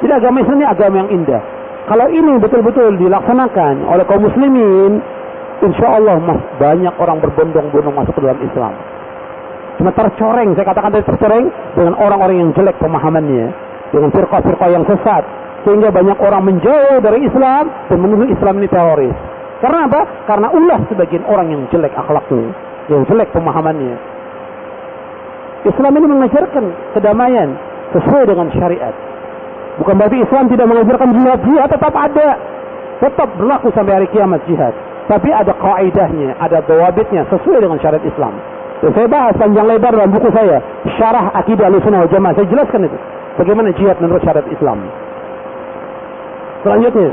Jadi agama Islam ini agama yang indah. Kalau ini betul-betul dilaksanakan oleh kaum muslimin, insya Allah banyak orang berbondong-bondong masuk ke dalam Islam. Cuma tercoreng, saya katakan tadi tercoreng dengan orang-orang yang jelek pemahamannya, dengan firqah-firqah yang sesat, sehingga banyak orang menjauh dari Islam dan menuduh Islam ini teroris. Karena apa? Karena ulah sebagian orang yang jelek akhlaknya, yang jelek pemahamannya. Islam ini mengajarkan kedamaian sesuai dengan syariat. Bukan berarti Islam tidak mengajarkan jihad. Jihad tetap ada, tetap berlaku sampai hari kiamat jihad. Tapi ada kaidahnya, ada dawabitnya sesuai dengan syariat Islam. Dan saya bahas panjang lebar dalam buku saya, Syarah Aqidah Ahlussunnah wal Jamaah. Saya jelaskan itu, bagaimana jihad menurut syariat Islam. Selanjutnya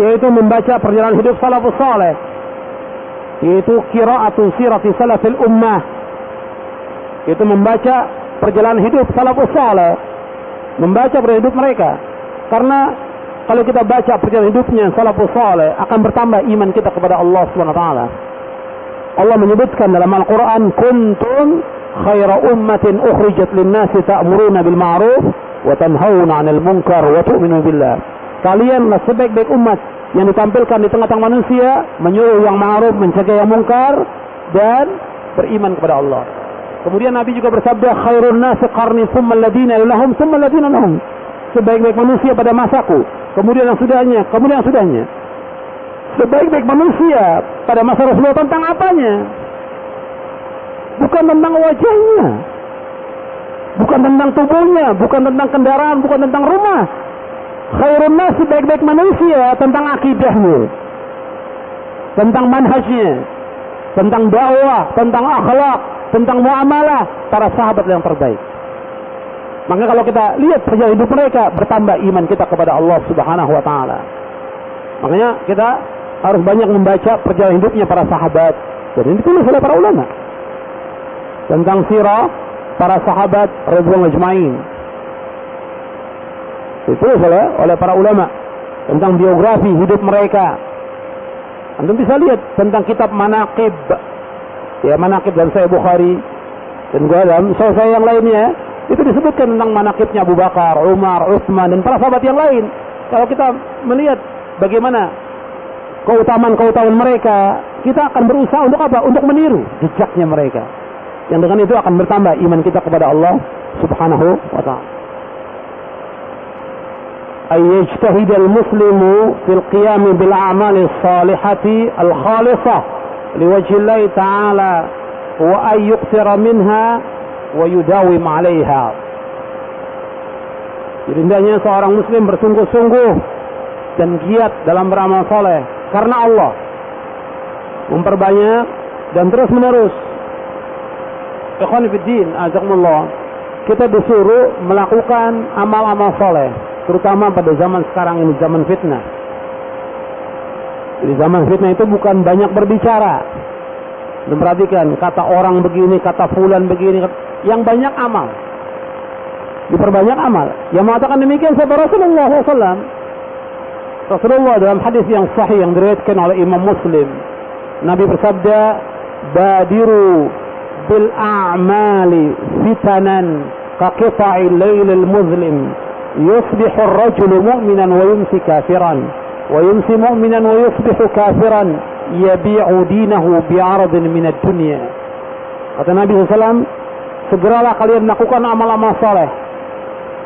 yaitu membaca perjalanan hidup salafus saleh, yaitu qiraatu sirati salafil ummah, yaitu membaca perjalanan hidup salafus saleh, membaca perjalanan hidup mereka. Karena kalau kita baca perjalanan hidupnya salafus saleh, akan bertambah iman kita kepada Allah Subhanahu wa taala. Allah menyebutkan dalam Al-Qur'an, kuntum khaira ummatin ukhrijat lin-nasi ta'muruna bil ma'ruf wa tanhauna 'anil munkar wa tu'minuna billah. Kalianlah sebaik-baik umat yang ditampilkan di tengah-tengah manusia, menyuruh yang ma'ruf, mencegah yang munkar, dan beriman kepada Allah. Kemudian Nabi juga bersabda, khairun nasi qarni thumma alladhina lahum thumma alladhina lahum. Sebaik-baik manusia pada masaku, kemudian yang sudahnya, kemudian yang sudahnya. Sebaik-baik manusia pada masa Rasulullah tentang apanya? Bukan tentang wajahnya, bukan tentang tubuhnya, bukan tentang kendaraan, bukan tentang rumah. Khairun nas, sebaik-baik manusia tentang akidahnya, tentang manhajnya, tentang dakwah, tentang akhlak, tentang muamalah, para sahabat yang terbaik. Maka kalau kita lihat perjalanan hidup mereka, bertambah iman kita kepada Allah Subhanahu wa taala. Makanya kita harus banyak membaca perjalanan hidupnya para sahabat, dan ini ditulis oleh para ulama tentang sirah para sahabat radhiyallahu ajmain. Ditulis oleh para ulama tentang biografi hidup mereka. Anda bisa lihat tentang kitab Manaqib, ya, Manaqib dan Sahih Bukhari, dan dalam sahih yang lainnya itu disebutkan tentang manaqibnya Abu Bakar, Umar, Utsman, dan para sahabat yang lain. Kalau kita melihat bagaimana keutamaan mereka, kita akan berusaha untuk apa? Untuk meniru jejaknya mereka. Yang dengan itu akan bertambah iman kita kepada Allah Subhanahu wa ta'ala. Ayyajtahid al-muslimu fil qiyam bil a'mali salihati al-khalisah liwajhi Allah ta'ala wa ay yuqtira minha wa yudawim 'alayha. Jadi hendaknya seorang muslim bersungguh-sungguh dan giat dalam beramal soleh karena Allah, memperbanyak dan terus menerus. Ikhwan fiddin, azakumullah, kita disuruh melakukan amal-amal soleh, terutama pada zaman sekarang ini, zaman fitnah. Di zaman fitnah itu bukan banyak berbicara dan perhatikan kata orang begini, kata fulan begini, yang banyak amal. diperbanyak amal. Yang mengatakan demikian siapa? Rasulullah SAW. Rasulullah dalam hadis yang sahih yang diriwayatkan oleh Imam Muslim, Nabi bersabda, badiru bil a'mali fitanan ka qita'il lailil muzlim yusbihu ar-rajulu mu'minan wa yumsi kafiran wa yumsi mu'minan wa yusbihu kafiran yabi'u dinahu bi'aradin minad dunya. Kata Nabi SAW, segeralah kalian melakukan amal-amal saleh,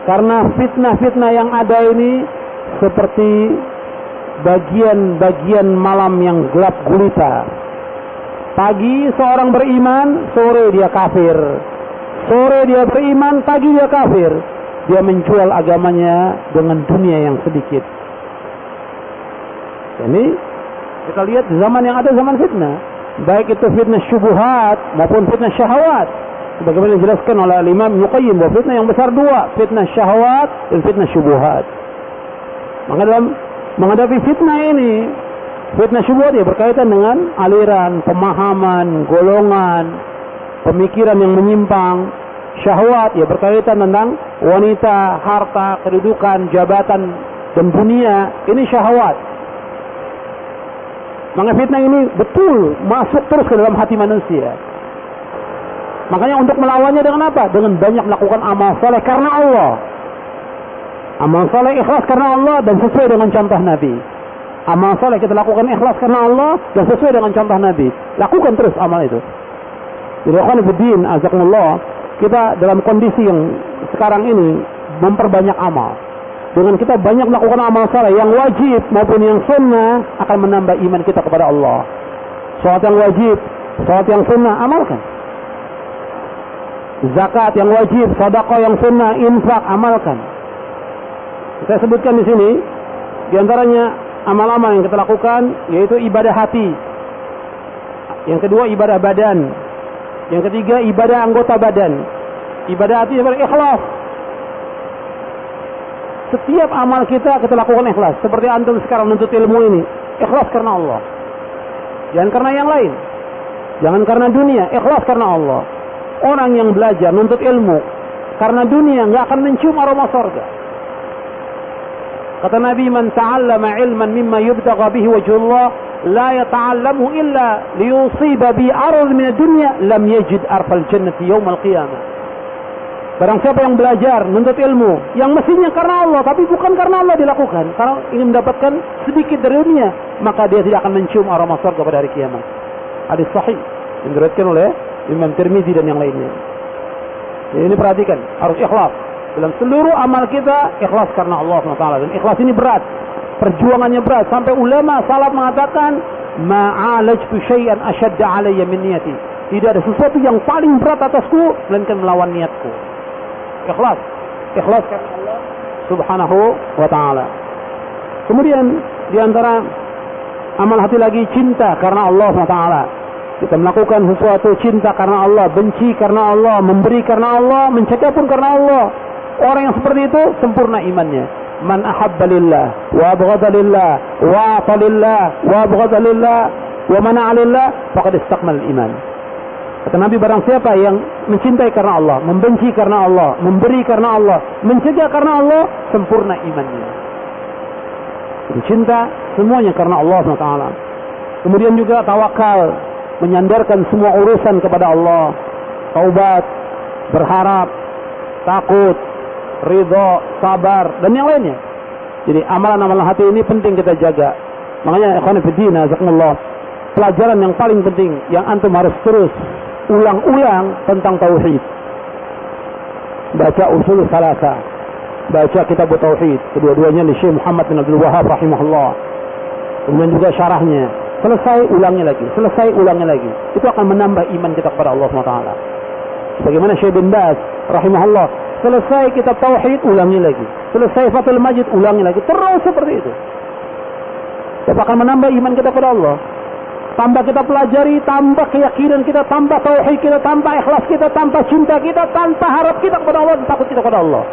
karena fitnah-fitnah yang ada ini seperti bagian-bagian malam yang gelap gulita. Pagi seorang beriman, sore dia kafir. Sore dia beriman, pagi dia kafir. Dia menjual agamanya dengan dunia yang sedikit. Ini kita lihat di zaman yang ada, zaman fitnah. Baik itu fitnah syubuhat maupun fitnah syahwat. Sebagaimana dijelaskan oleh Imam Ibnu Qayyim bahwa fitnah yang besar dua, fitnah syahwat dan fitnah syubuhat. Maka dalam menghadapi fitnah ini, fitnah syubuhat ya berkaitan dengan aliran, pemahaman, golongan, pemikiran yang menyimpang. Syahwat ya berkaitan tentang wanita, harta, kedudukan, jabatan, dan dunia. Ini syahwat. Maka fitnah ini betul masuk terus ke dalam hati manusia. Makanya untuk melawannya dengan apa? Dengan banyak melakukan amal saleh karena Allah. Amal saleh ikhlas karena Allah dan sesuai dengan contoh Nabi. Amal saleh kita lakukan ikhlas karena Allah dan sesuai dengan contoh Nabi. Lakukan terus amal itu. Jadi ikhwan fillah, azakumullah, kita dalam kondisi yang sekarang ini memperbanyak amal. Dengan kita banyak melakukan amal saleh yang wajib maupun yang sunnah akan menambah iman kita kepada Allah. Salat yang wajib, salat yang sunnah, amalkan. Zakat yang wajib, sedekah yang sunnah, infak, amalkan. Saya sebutkan di sini, di antaranya amal-amal yang kita lakukan yaitu ibadah hati. Yang kedua ibadah badan. Yang ketiga ibadah anggota badan. Ibadah hati ibadah ikhlas. Setiap amal kita lakukan ikhlas. Seperti antum sekarang menuntut ilmu ini, ikhlas karena Allah. Jangan karena yang lain. Jangan karena dunia, ikhlas karena Allah. Orang yang belajar menuntut ilmu karena dunia nggak akan mencium aroma surga. Kata Nabi, man ta'allama ilman mimma yubtagha bihi wajhullah la yata'allamu illa liyusiba bi arad min ad-dunya lam yajid arfal jannati yaumal qiyamah. Barang siapa yang belajar menuntut ilmu yang mestinya karena Allah tapi bukan karena Allah dilakukan, karena ingin mendapatkan sedikit dari dunia, maka dia tidak akan mencium aroma surga pada hari kiamat. Hadis sahih yang diriwayatkan oleh Imam Tirmidzi dan yang lainnya. Jadi ini perhatikan, harus ikhlas dalam seluruh amal kita, ikhlas karena Allah SWT. Dan ikhlas ini berat, perjuangannya berat, sampai ulama salaf mengatakan ma'alajtu syai'an ashadda alayya min niyati. Tidak ada sesuatu yang paling berat atasku melainkan melawan niatku. Ikhlas karena Allah Subhanahu wa ta'ala. Kemudian di antara amal hati lagi cinta karena Allah Subhanahu wa ta'ala. Kita melakukan sesuatu cinta karena Allah, benci karena Allah, memberi karena Allah, mencegah pun karena Allah. Orang yang seperti itu sempurna imannya. Man ahabba lillah wa abghadha lillah wa ata lillah wa abghadha lillah wa mana'a lillah faqad istakmal iman. Kata Nabi, barang siapa yang mencintai karena Allah, membenci karena Allah, memberi karena Allah, mencegah karena Allah, sempurna imannya. Jadi cinta semuanya karena Allah SWT. Kemudian juga tawakal, menyandarkan semua urusan kepada Allah. Taubat, berharap, takut, ridho, sabar, dan yang lainnya. Jadi amalan-amalan hati ini penting kita jaga. Makanya ikhwan fillah, jazakumullah, pelajaran yang paling penting yang antum harus terus ulang-ulang tentang tauhid. Baca usul salasa, baca kitab tauhid, kedua-duanya di Syekh Muhammad bin Abdul Wahhab rahimahullah. Kemudian juga syarahnya, selesai ulangi lagi. Itu akan menambah iman kita kepada Allah SWT. Bagaimana Syekh bin Baz rahimahullah, selesai kitab tauhid ulangi lagi, selesai Fathul Majid ulangi lagi, terus seperti itu. Itu akan menambah iman kita kepada Allah. Tambah kita pelajari, tambah keyakinan kita, tambah tauhid kita, tambah ikhlas kita, tambah cinta kita, tambah harap kita kepada Allah, takut kita kepada Allah.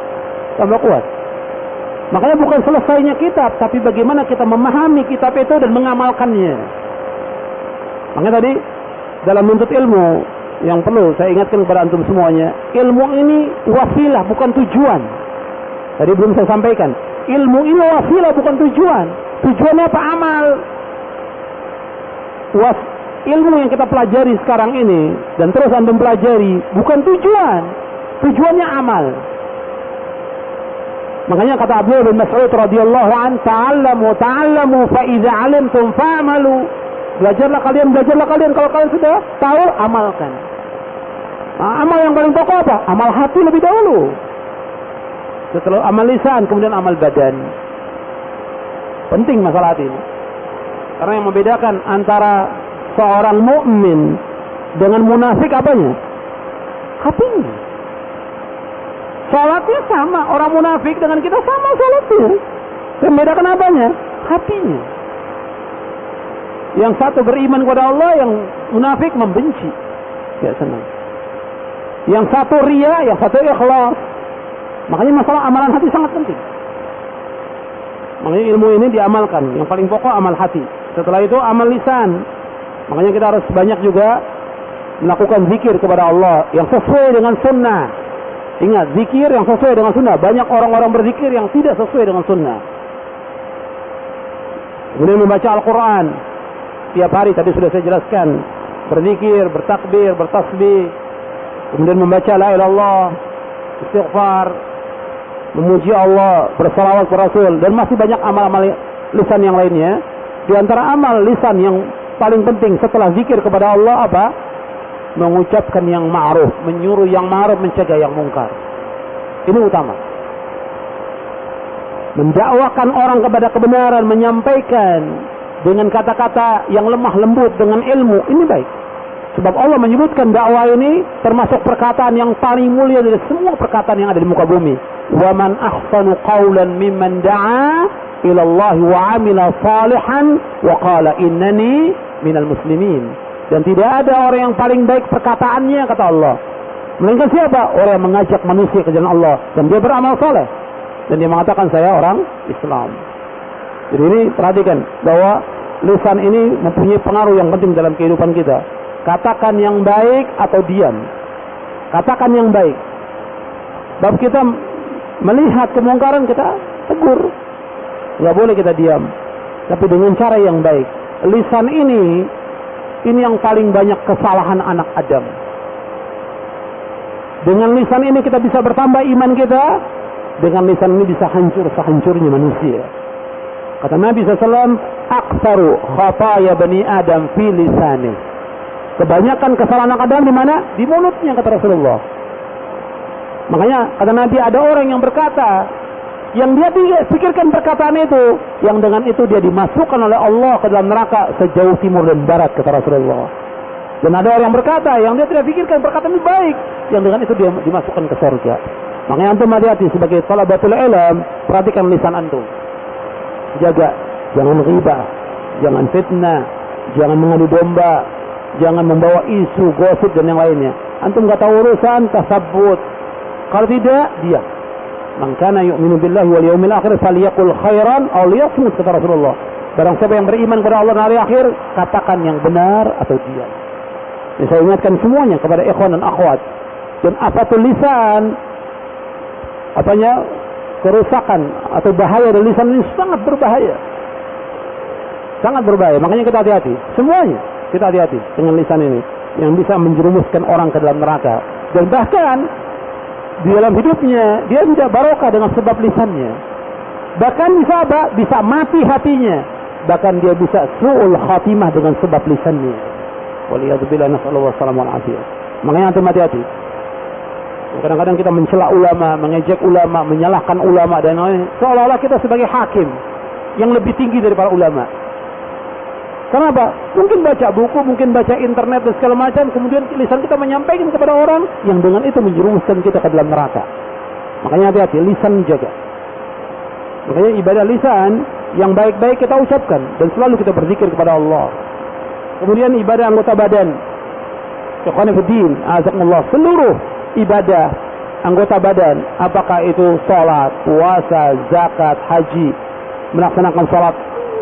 Tambah kuat. Makanya bukan selesainya kitab, tapi bagaimana kita memahami kitab itu dan mengamalkannya. Makanya tadi dalam menuntut ilmu yang perlu saya ingatkan kepada antum semuanya, ilmu ini wasilah bukan tujuan. Tadi belum saya sampaikan, ilmu ini wasilah bukan tujuan. Tujuannya apa? Amal. Ilmu yang kita pelajari sekarang ini dan terus antum pelajari bukan tujuan. Tujuannya amal. Makanya kata Abdullah bin Mas'ud radhiyallahu an, ta'allamu fa idza 'alimtum fa'malu. Belajarlah kalian, kalau kalian sudah tahu, amalkan. Nah, amal yang paling pokok apa? Amal hati lebih dahulu. Setelah amal lisan, kemudian amal badan. Penting masalah hati ini. Karena yang membedakan antara seorang mukmin dengan munafik apanya? Hatinya. Salatnya sama, orang munafik dengan kita sama salatnya. Yang membedakan apanya? Hatinya. Yang satu beriman kepada Allah, yang munafik membenci. Tidak senang. Yang satu ria, yang satu ikhlas. Makanya masalah amalan hati sangat penting. Makanya ilmu ini diamalkan. Yang paling pokok amal hati. Setelah itu amal lisan. Makanya kita harus banyak juga melakukan zikir kepada Allah yang sesuai dengan sunnah. Ingat, zikir yang sesuai dengan sunnah. Banyak orang-orang berzikir yang tidak sesuai dengan sunnah. Kemudian membaca Al-Quran tiap hari, tadi sudah saya jelaskan. Berzikir, bertakbir, bertasbih. Kemudian membaca la ilaha illallah, istighfar, memuji Allah, bersalawat kepada Rasul, dan masih banyak amal-amal lisan yang lainnya. Di antara amal lisan yang paling penting setelah zikir kepada Allah apa? Mengucapkan yang ma'ruf, menyuruh yang ma'ruf, mencegah yang mungkar. Ini utama. Mendakwakan orang kepada kebenaran, menyampaikan dengan kata-kata yang lemah lembut, dengan ilmu, ini baik. Sebab Allah menyebutkan dakwah ini termasuk perkataan yang paling mulia dari semua perkataan yang ada di muka bumi. Wa man ahsanu qawlan mimman da'a ila Allah wa 'amila salihan wa qala innani minal muslimin. Dan tidak ada orang yang paling baik perkataannya, kata Allah, melainkan siapa? Orang yang mengajak manusia ke jalan Allah dan dia beramal saleh dan dia mengatakan saya orang Islam. Jadi ini perhatikan bahwa lisan ini mempunyai pengaruh yang penting dalam kehidupan kita. Katakan yang baik atau diam. Katakan yang baik. Sebab kita melihat kemungkaran, kita tegur. Nggak boleh kita diam. Tapi dengan cara yang baik. Lisan ini yang paling banyak kesalahan anak Adam. Dengan lisan ini kita bisa bertambah iman kita. Dengan lisan ini bisa hancur sehancurnya manusia. Kata Nabi SAW, "Aktsaru khataya bani Adam fi lisani." Kebanyakan kesalahan anak Adam di mana? Di mulutnya, kata Rasulullah. Makanya kata Nabi, ada orang yang berkata, yang dia pikirkan perkataan itu, yang dengan itu dia dimasukkan oleh Allah ke dalam neraka sejauh timur dan barat, kata Rasulullah. Dan ada orang yang berkata, yang dia tidak pikirkan perkataan itu baik, yang dengan itu dia dimasukkan ke surga. Makanya antum hati-hati sebagai talabatul ilm, perhatikan lisan antum. Jaga, jangan ghibah, jangan fitnah, jangan mengadu domba, jangan membawa isu, gosip dan yang lainnya. Antum enggak tahu urusan, tasabbut. Kalau tidak, diam. Man kana yu'minu billahi wal yawmil akhir falyaqul khairan aw liyasmut, kata Rasulullah. Barang siapa yang beriman kepada Allah dan hari akhir, katakan yang benar atau diam. Ini saya ingatkan semuanya kepada ikhwan dan akhwat. Dan afatul lisan, apanya, kerusakan atau bahaya dari lisan ini sangat berbahaya. Sangat berbahaya. Makanya kita hati-hati. Semuanya kita hati-hati dengan lisan ini yang bisa menjerumuskan orang ke dalam neraka. Dan bahkan di dalam hidupnya dia tidak barokah dengan sebab lisannya. Bahkan bisa apa? Bisa mati hatinya. Bahkan dia bisa su'ul khatimah dengan sebab lisannya. Waliyadzubillah, nasallallahu alaihi wasallam. Makanya antum hati-hati. Kadang-kadang kita mencela ulama, mengejek ulama, menyalahkan ulama dan lain-lain, seolah-olah kita sebagai hakim yang lebih tinggi daripada ulama. Kenapa? Mungkin baca buku, mungkin baca internet dan segala macam, kemudian lisan kita menyampaikan kepada orang yang dengan itu menjerumuskan kita ke dalam neraka. Makanya hati-hati, lisan jaga. Makanya ibadah lisan yang baik-baik kita ucapkan dan selalu kita berzikir kepada Allah. Kemudian ibadah anggota badan. Ikhwanifiddin, azakumullah, seluruh ibadah anggota badan, apakah itu salat, puasa, zakat, haji, melaksanakan salat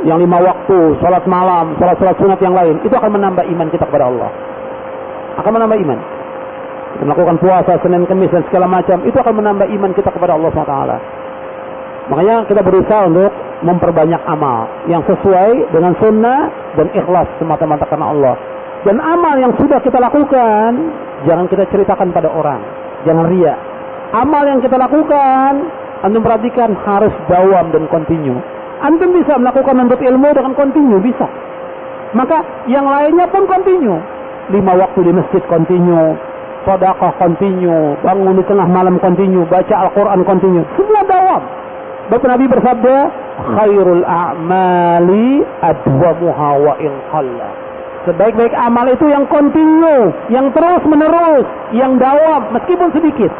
yang 5 waktu, salat malam, salat sunat yang lain, itu akan menambah iman kita kepada Allah. akan menambah iman. Kita melakukan puasa Senin Kamis dan segala macam, itu akan menambah iman kita kepada Allah SWT. Makanya kita berusaha untuk memperbanyak amal yang sesuai dengan sunnah dan ikhlas semata-mata karena Allah. Dan amal yang sudah kita lakukan jangan kita ceritakan pada orang, jangan riya. Amal yang kita lakukan, antum perhatikan, harus dawam dan continue. Antum bisa melakukan menuntut ilmu dengan continue, bisa. Maka yang lainnya pun continue. 5 waktu di masjid continue, sedekah continue, bangun di tengah malam continue, baca Al-Quran continue, semua dawam. Bapak Nabi bersabda, khairul a'mali adwamuha wa in qalla. Sebaik-baik amal itu yang continue, yang terus menerus, yang dawam meskipun sedikit.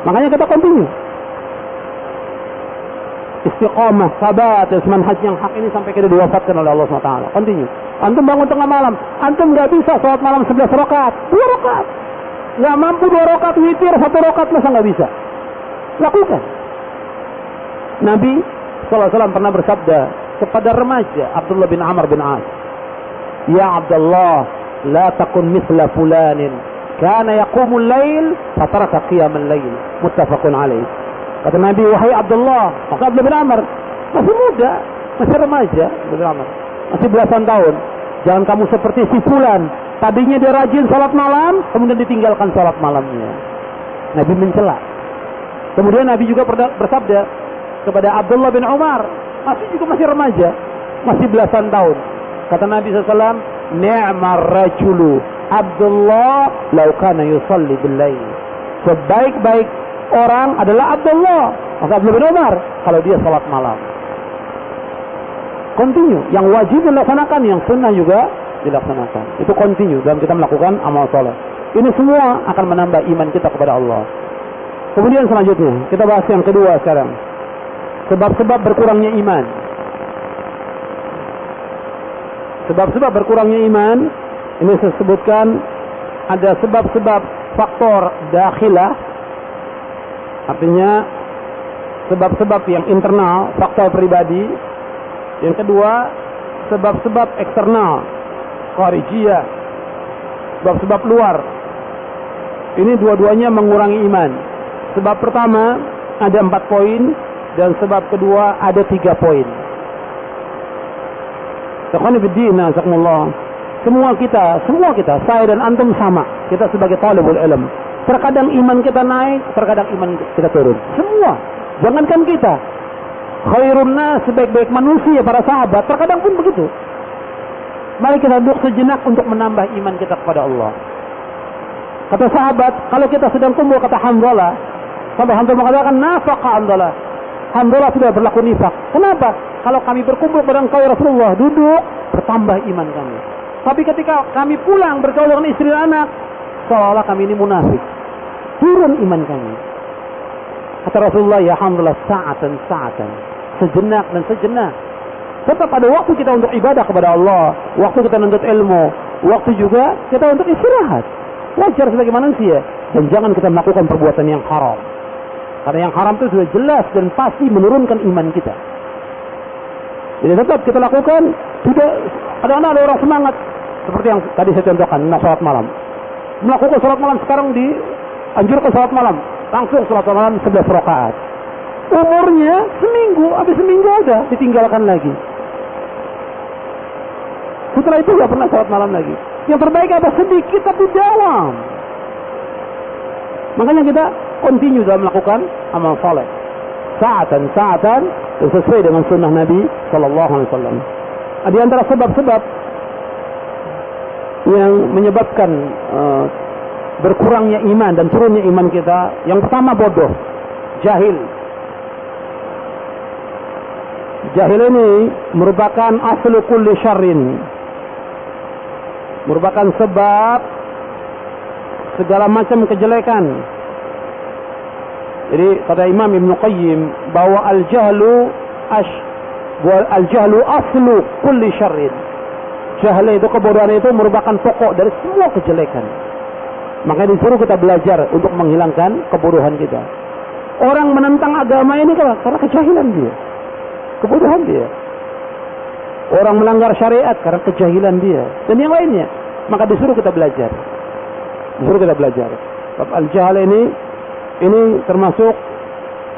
Makanya kita continue. Istiqamah, sabat, manhaj yang hak ini sampai kita diwafatkan oleh Allah SWT. Continue. Antum bangun tengah malam, antum nggak bisa sholat malam 11 rakaat, 2 rakaat. Nggak mampu 2 rakaat witir, 1 rakaat masa nggak bisa? Lakukan. Nabi SAW pernah bersabda kepada remaja Abdullah bin Amr bin As, ya Abdullah, la takun mithla fulanin, kana yaqumul lail, fataraka qiyamul lail. Muttafaqun alaih. Kata Nabi, wahai Abdullah, maka Abdullah bin Amr masih muda, masih remaja, bin Amr masih belasan tahun. Jangan kamu seperti si fulan, tadinya dia rajin salat malam, kemudian ditinggalkan salat malamnya. Nabi mencela. Kemudian Nabi juga bersabda kepada Abdullah bin Umar, masih remaja, masih belasan tahun. Kata Nabi SAW, ni'mar rajulu Abdullah law kana yusalli bil lail. Sebaik-baik orang adalah Abdullah, maka Abdullah bin Umar kalau dia salat malam. Continue, yang wajib dilaksanakan, yang sunnah juga dilaksanakan. Itu continue dalam kita melakukan amal soleh. Ini semua akan menambah iman kita kepada Allah. Kemudian selanjutnya kita bahas yang kedua sekarang, sebab-sebab berkurangnya iman. Sebab-sebab berkurangnya iman ini saya sebutkan ada sebab-sebab faktor dakhilah, artinya sebab-sebab yang internal, faktor pribadi. Yang kedua, sebab-sebab eksternal, kharijiyah, sebab-sebab luar. Ini dua-duanya mengurangi iman. Sebab pertama ada 4 poin dan sebab kedua ada 3 poin. Semua kita, saya dan antum sama. Kita sebagai talibul ilm. Terkadang iman kita naik, terkadang iman kita turun. Semua. Jangankan kita. Khairun nas, sebaik-baik manusia, para sahabat, terkadang pun begitu. Mari kita duduk sejenak untuk menambah iman kita kepada Allah. Kata sahabat, kalau kita sedang kumpul, kata Hanzalah, sampai Hanzalah mengatakan, nafaqa Hanzalah. Hanzalah sudah berlaku nifak. Kenapa? Kalau kami berkumpul pada engkau ya Rasulullah, duduk, bertambah iman kami. Tapi ketika kami pulang bergaul dengan istri dan anak, seolah kami ini munafik. Turun iman kami. Kata Rasulullah, ya Hanzalah, sa'atan. Sejenak dan sejenak. Tetap ada waktu kita untuk ibadah kepada Allah, waktu kita menuntut ilmu, waktu juga kita untuk istirahat. Wajar sebagai manusia. Dan jangan kita melakukan perbuatan yang haram. Karena yang haram itu sudah jelas dan pasti menurunkan iman kita. Jadi tetap kita lakukan. Tidak, kadang-kadang ada orang semangat seperti yang tadi saya contohkan, salat malam. Melakukan salat malam sekarang dianjurkan salat malam. Langsung salat malam 11 rakaat. Umurnya seminggu, habis seminggu aja ditinggalkan lagi. Setelah itu gak pernah salat malam lagi. Yang terbaik apa? Sedikit tapi dawam. Makanya kita continue dalam melakukan amal saleh. Sa'atan sesuai dengan sunnah Nabi SAW. Di antara sebab-sebab yang menyebabkan berkurangnya iman dan turunnya iman kita, yang pertama bodoh, jahil. Jahil ini merupakan aslu kulli syarrin, merupakan sebab segala macam kejelekan. Jadi kata Imam Ibn Qayyim bahwa al-jahlu aslu kulli syarrin. Jahil itu, kebodohan itu merupakan pokok dari semua kejelekan. Makanya disuruh kita belajar untuk menghilangkan kebodohan kita. Orang menentang agama ini karena kejahilan dia, kebodohan dia. Orang melanggar syariat karena kejahilan dia, dan yang lainnya. maka disuruh kita belajar. Disuruh kita belajar. Sebab al-jahl ini termasuk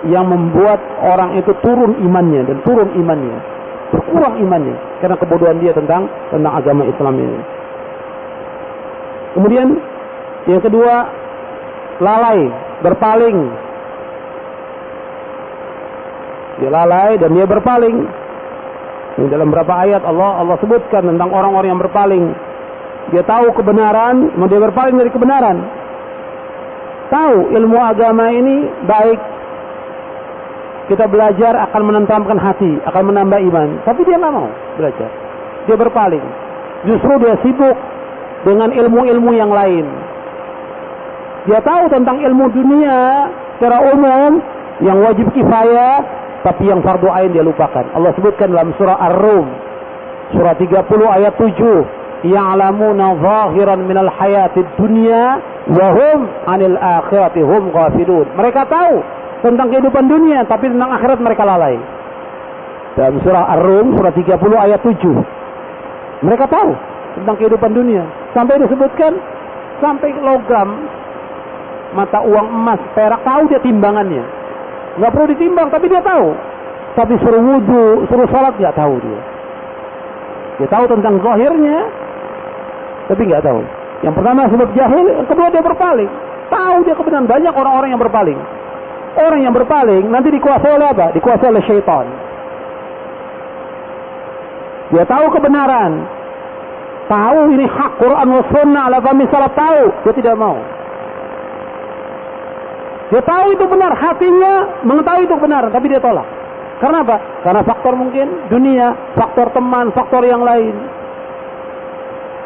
yang membuat orang itu turun imannya dan turun imannya, berkurang imannya karena kebodohan dia tentang agama Islam ini. Kemudian yang kedua, lalai, berpaling. Dia lalai dan dia berpaling. Ini dalam beberapa ayat Allah sebutkan tentang orang-orang yang berpaling. Dia tahu kebenaran, namun dia berpaling dari kebenaran. Tahu ilmu agama ini baik, kita belajar akan menenteramkan hati, akan menambah iman, tapi dia nggak mau belajar. Dia berpaling. Justru dia sibuk dengan ilmu-ilmu yang lain. Dia tahu tentang ilmu dunia secara umum yang wajib kifayah, tapi yang fardu ain dia lupakan. Allah sebutkan dalam surah Ar-Rum, surah 30 ayat 7, ya'lamuna zahiran minal hayatid dunya wa hum 'anil akhirati hum ghafilun. Mereka tahu tentang kehidupan dunia, tapi tentang akhirat mereka lalai. Dalam surah Ar-Rum, surah 30 ayat 7. Mereka tahu tentang kehidupan dunia. Sampai disebutkan, sampai logam, mata uang emas, perak, tahu dia timbangannya. Nggak perlu ditimbang, tapi dia tahu. Tapi suruh wudu, suruh sholat, nggak tahu dia. Dia tahu tentang zahirnya, tapi nggak tahu. Yang pertama sebab jahil, yang kedua dia berpaling. Tahu dia kebenaran. Banyak orang-orang yang berpaling. Orang yang berpaling nanti dikuasai oleh apa? Dikuasai oleh syaitan. Dia tahu kebenaran, tahu ini hak Quran wa sunnah ala fahmi salaf, tahu, dia tidak mau. Dia tahu itu benar, hatinya mengetahui itu benar, tapi dia tolak. Karena apa? Karena faktor mungkin dunia, faktor teman, faktor yang lain.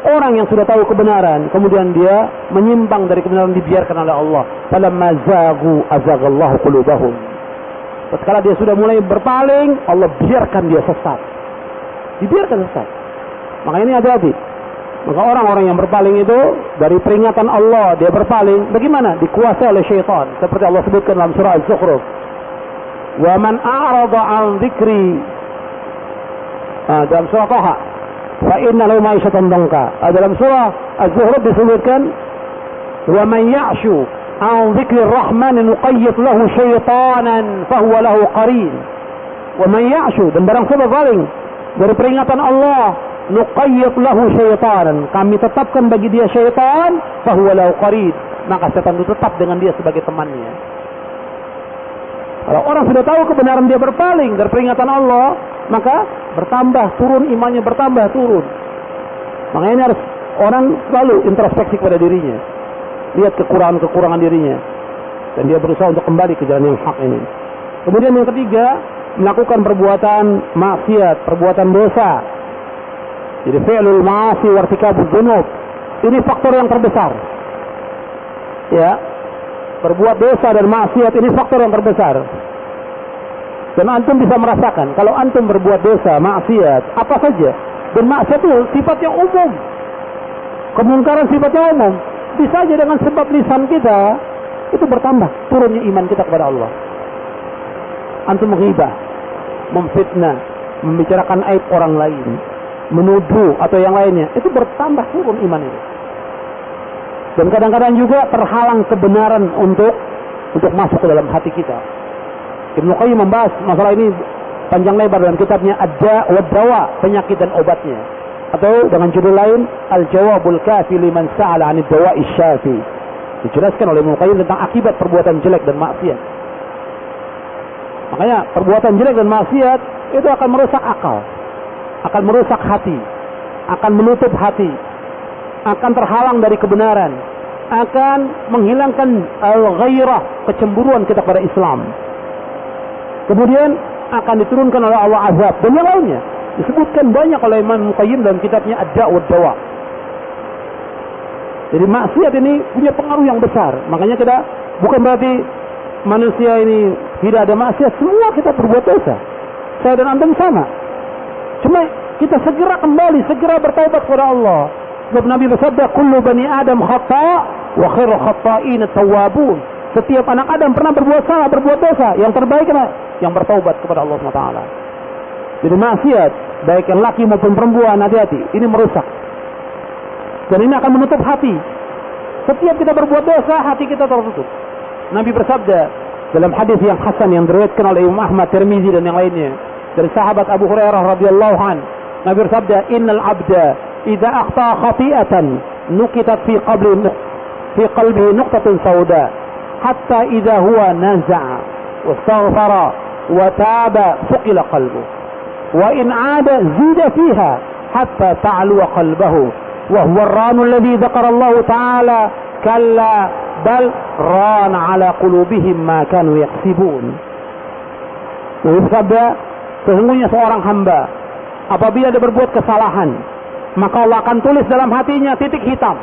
Orang yang sudah tahu kebenaran, kemudian dia menyimpang dari kebenaran, dibiarkan oleh Allah. Falamma zagu azaghallahu qulubahum. Tatkala dia sudah mulai berpaling, Allah biarkan dia sesat. Dibiarkan sesat. Maka ini hati-hati. Maka orang-orang yang berpaling itu dari peringatan Allah, dia berpaling. Bagaimana? Dikuasai oleh syaitan. Seperti Allah sebutkan dalam surah Az-Zukhruf. Wa man a'rada 'an dzikri. Dalam surah Taha. Fa inna lahu ma'isyatan dhanka. Dalam surah Az-Zukhruf disebutkan wa man ya'shu 'an dzikri ar-rahman nuqayyid lahu syaitanan fa huwa lahu qarin. Wa man ya'shu, dan barang siapa berpaling dari peringatan Allah, nuqayyid lahu syaitanan, kami tetapkan bagi dia syaitan, fa huwa lahu qarin, maka setan itu tetap dengan dia sebagai temannya. Kalau orang sudah tahu kebenaran, dia berpaling dari peringatan Allah, maka bertambah turun imannya, bertambah turun. Makanya ini harus orang selalu introspeksi kepada dirinya, lihat kekurangan-kekurangan dirinya, dan dia berusaha untuk kembali ke jalan yang hak ini. Kemudian yang ketiga, melakukan perbuatan maksiat, perbuatan dosa. Jadi fi'lul ma'asi wa irtikabudz dzunub. Ini faktor yang terbesar. Ya. Berbuat dosa dan maksiat ini faktor yang terbesar. Dan antum bisa merasakan kalau antum berbuat dosa, maksiat, apa saja. Dan maksiat itu sifatnya umum. Kemungkaran sifatnya umum. Bisa saja dengan sebab lisan kita itu bertambah turunnya iman kita kepada Allah. Antum menghibah, memfitnah, membicarakan aib orang lain, menuduh atau yang lainnya, itu bertambah turun iman itu. Dan kadang-kadang juga terhalang kebenaran untuk masuk ke dalam hati kita. Ibnu Qayyim membahas masalah ini panjang lebar dalam kitabnya Ad-Da' wa Dawa, penyakit dan obatnya, atau dengan judul lain Al-Jawabul Kafi liman sa'ala 'anid dawa'i syafi. Dijelaskan oleh Ibnu Qayyim tentang akibat perbuatan jelek dan maksiat. Makanya perbuatan jelek dan maksiat itu akan merusak akal, akan merusak hati, akan menutup hati, akan terhalang dari kebenaran, akan menghilangkan al-ghairah, kecemburuan kita kepada Islam. Kemudian akan diturunkan oleh Allah azab dan yang lainnya. Disebutkan banyak oleh Imam Qayyim dalam kitabnya Ad-Da' wa Dawa. Jadi maksiat ini punya pengaruh yang besar. Makanya kita bukan berarti manusia ini tidak ada maksiat, semua kita berbuat dosa. Saya dan antum sama. Cuma kita segera kembali, segera bertaubat kepada Allah. Sebab Nabi bersabda, kullu bani Adam khata' wa khairu khata'in at-tawwabun. Setiap anak Adam pernah berbuat salah, berbuat dosa. Yang terbaik adalah yang bertaubat kepada Allah SWT. Jadi maksiat, baik yang laki maupun perempuan, hati-hati. Ini merusak. Dan ini akan menutup hati. Setiap kita berbuat dosa, hati kita tertutup. Nabi bersabda dalam hadis yang hasan yang diriwayatkan oleh Imam Ahmad, Tirmizi dan yang lainnya dari sahabat Abu Hurairah radhiyallahu an, Nabi bersabda, "Innal 'abda idza akhta khati'atan nukitat fi qalbihi nuqtatun sauda hatta idza huwa naza'a wastaghfara wa taba fuqila qalbuhu wa in 'ada zida fiha hatta ta'lu qalbuhu wa huwa ar-ranu alladhi dzakara Allah ta'ala kalla bal ran 'ala qulubihim ma kanu yaksibun." Nabi bersabda, sesungguhnya seorang hamba apabila dia berbuat kesalahan, maka Allah akan tulis dalam hatinya titik hitam.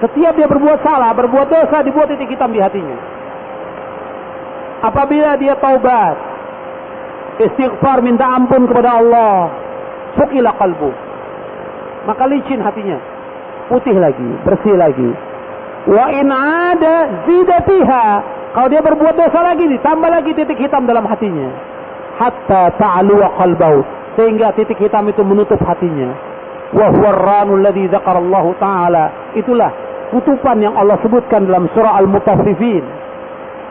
Setiap dia berbuat salah, berbuat dosa, dibuat titik hitam di hatinya. Apabila dia taubat, istighfar, minta ampun kepada Allah, fuqila qalbu, maka licin hatinya, putih lagi, bersih lagi. Wa in ada zida fiha, kalau dia berbuat dosa lagi, ditambah lagi titik hitam dalam hatinya. Hatta ta'lu qalbahu, sehingga titik hitam itu menutup hatinya. Wa huwa ar-ranu alladhi dzakara Allah taala, itulah kutupan yang Allah sebutkan dalam surah Al-Mutaffifin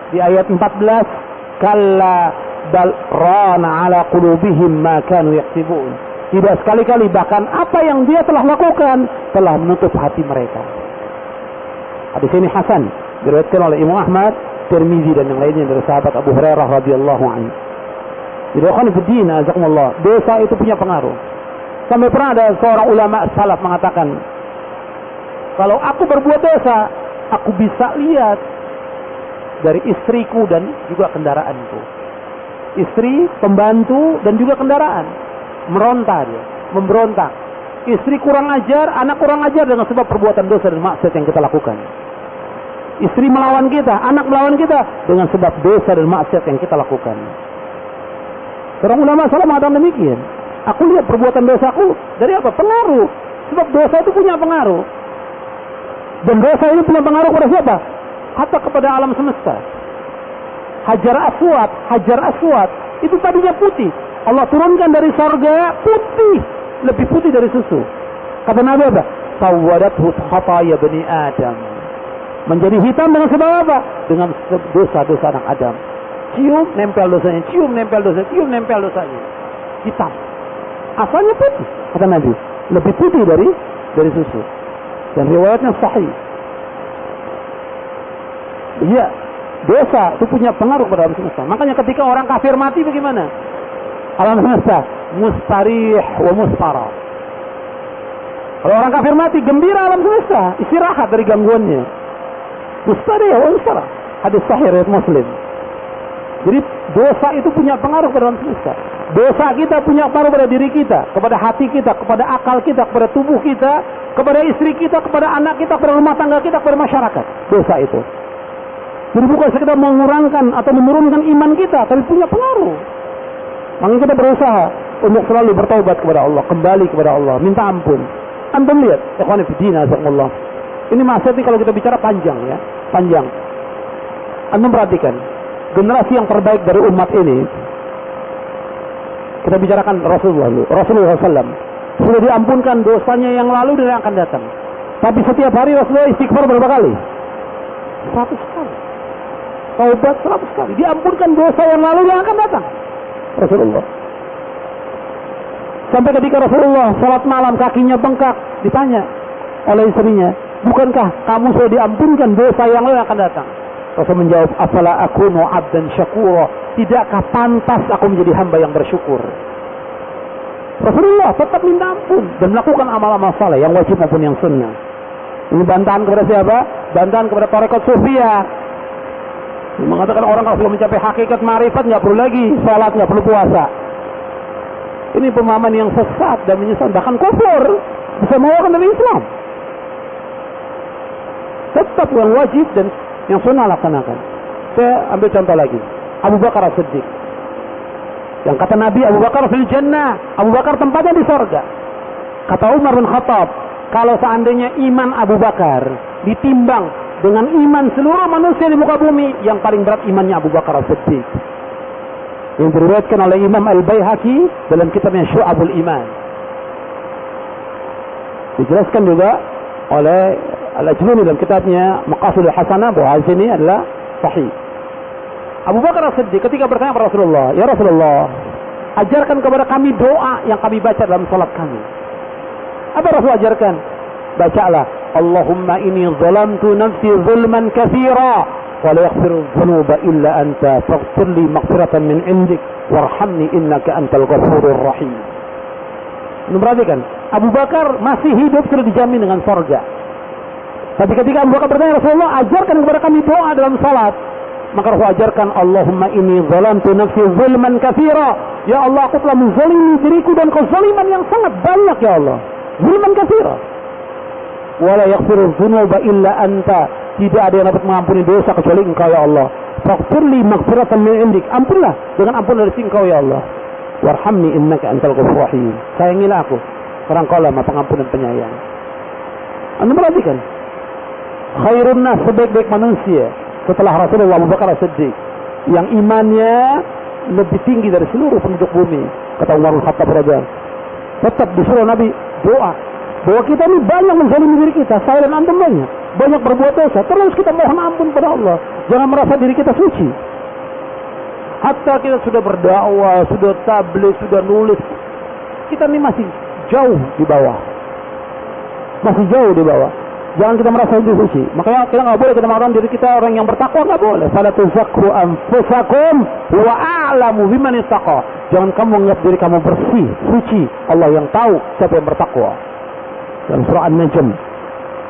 di ayat 14, kalla bal rana ala qulubihim ma kanu yaksibun. Tidak sekali-kali, bahkan apa yang dia telah lakukan telah menutup hati mereka. Hadis ini hasan, diriwayatkan oleh Imam Ahmad, Tirmizi dan yang lainnya dari sahabat Abu Hurairah radhiyallahu anhu. Jadi akhwan fiddin, azakumullah, dosa itu punya pengaruh. Sampai pernah ada seorang ulama salaf mengatakan, kalau aku berbuat dosa, aku bisa lihat dari istriku dan juga kendaraanku. Istri, pembantu, dan juga kendaraan. Meronta dia, memberontak. Istri kurang ajar, anak kurang ajar dengan sebab perbuatan dosa dan maksiat yang kita lakukan. Istri melawan kita, anak melawan kita dengan sebab dosa dan maksiat yang kita lakukan. Seorang ulama salaf mengatakan demikian. Aku lihat perbuatan dosaku dari apa? Pengaruh. Sebab dosa itu punya pengaruh. Dan dosa ini punya pengaruh kepada siapa? Hatta kepada alam semesta. Hajar aswad itu tadinya putih. Allah turunkan dari surga putih, lebih putih dari susu. Kata Nabi apa? Sawadathu khataya bani Adam. Menjadi hitam dengan sebab apa? Dengan dosa-dosa anak Adam. Cium nempel dosanya, cium nempel dosanya, cium nempel dosanya. Hitam. Asalnya putih, kata Nabi, lebih putih dari susu. Dan riwayatnya sahih. Iya, dosa itu punya pengaruh pada alam semesta. Makanya ketika orang kafir mati bagaimana? Alam semesta mustarih wa mustara. Kalau orang kafir mati, gembira alam semesta, istirahat dari gangguannya. Mustarih wa mustara. Hadis sahih riwayat Muslim. Jadi dosa itu punya pengaruh pada alam semesta. Dosa kita punya pengaruh pada diri kita, kepada hati kita, kepada akal kita, kepada tubuh kita, kepada istri kita, kepada anak kita, kepada rumah tangga kita, kepada masyarakat. Dosa itu. Jadi bukan sekedar mengurangkan atau menurunkan iman kita, tapi punya pengaruh. Makanya kita berusaha untuk selalu bertaubat kepada Allah, kembali kepada Allah, minta ampun. Antum lihat, ikhwan fillah, azakumullah. Ini maksud kalau kita bicara panjang ya, panjang. Antum perhatikan, generasi yang terbaik dari umat ini, kita bicarakan Rasulullah SAW. Sudah diampunkan dosanya yang lalu dan yang akan datang. Tapi setiap hari Rasulullah istighfar berapa kali? 100 kali. Taubat 100 kali. Diampunkan dosa yang lalu dan yang akan datang. Rasulullah. Sampai ketika Rasulullah salat malam kakinya bengkak, ditanya oleh istrinya, bukankah kamu sudah diampunkan dosa yang lalu yang akan datang? Rasul menjawab, afala akunu abdan syakura, tidakkah pantas aku menjadi hamba yang bersyukur? Rasulullah tetap minta ampun dan melakukan amal-amal saleh yang wajib maupun yang sunnah. Ini bantahan kepada siapa? Bantahan kepada tarekat Sufiyah. Mengatakan orang kalau belum mencapai hakikat ma'rifat nggak perlu lagi salat, nggak perlu puasa. Ini pemahaman yang sesat dan menyesatkan, bahkan kufur, bisa mengeluarkan dari Islam. Tetap yang wajib dan yang sunnah laksanakan. Saya ambil contoh lagi. Abu Bakar As-Siddiq. Yang kata Nabi, Abu Bakar fil jannah. Abu Bakar tempatnya di sorga. Kata Umar bin Khattab, kalau seandainya iman Abu Bakar ditimbang dengan iman seluruh manusia di muka bumi, yang paling berat imannya Abu Bakar As-Siddiq. Yang diriwayatkan oleh Imam Al-Baihaqi dalam kitabnya Syu'abul Iman. Dijelaskan juga oleh Al-Ajluni dalam kitabnya Maqasidul Hasanah bahwa hadis ini adalah sahih. Abu Bakar As-Siddiq ketika bertanya kepada Rasulullah, "Ya Rasulullah, ajarkan kepada kami doa yang kami baca dalam salat kami." Apa Rasul ajarkan? Bacalah, "Allahumma inni zalamtu nafsi zulman katsira wa la yaghfiru dzunuba illa anta faghfir li maghfiratan min 'indik warhamni innaka antal ghafurur rahim." Perhatikan, Abu Bakar masih hidup sudah dijamin dengan surga. Tapi ketika Abu Bakar bertanya, "Rasulullah, ajarkan kepada kami doa dalam salat." Maka Rasul ajarkan, "Allahumma inni zalamtu nafsi zulman katsira." Ya Allah, aku telah menzalimi diriku dan kezaliman yang sangat banyak ya Allah. Zulman katsira. Wa la yaghfiru dzunuba illa anta. Tidak ada yang dapat mengampuni dosa kecuali Engkau ya Allah. Faghfirli maghfiratan min 'indik. Ampunlah dengan ampun dari Engkau ya Allah. Warhamni innaka antal ghafurur rahim. Sayangilah aku, karena Engkau lah Maha Pengampun dan Penyayang. Anda perhatikan, khairun nas, sebaik-baik manusia setelah Rasulullah Abu Bakar As-Siddiq yang imannya lebih tinggi dari seluruh penduduk bumi, kata Umar bin Khattab radhiyallahu anhu. Tetap disuruh Nabi doa bahwa kita ini banyak menzalimi diri kita, saya dan antum banyak berbuat dosa, terus kita mohon ampun pada Allah. Jangan merasa diri kita suci. Hatta kita sudah berdakwah, sudah tabligh, sudah nulis, kita ini masih jauh di bawah. Masih jauh di bawah. Jangan kita merasa itu suci. Makanya kita nggak boleh kita mengatakan diri kita orang yang bertakwa, nggak boleh. Fala tuzakku anfusakum wa a'lamu biman ittaqa. Jangan kamu menganggap diri kamu bersih, suci. Allah yang tahu siapa yang bertakwa. Dalam surah An-Najm.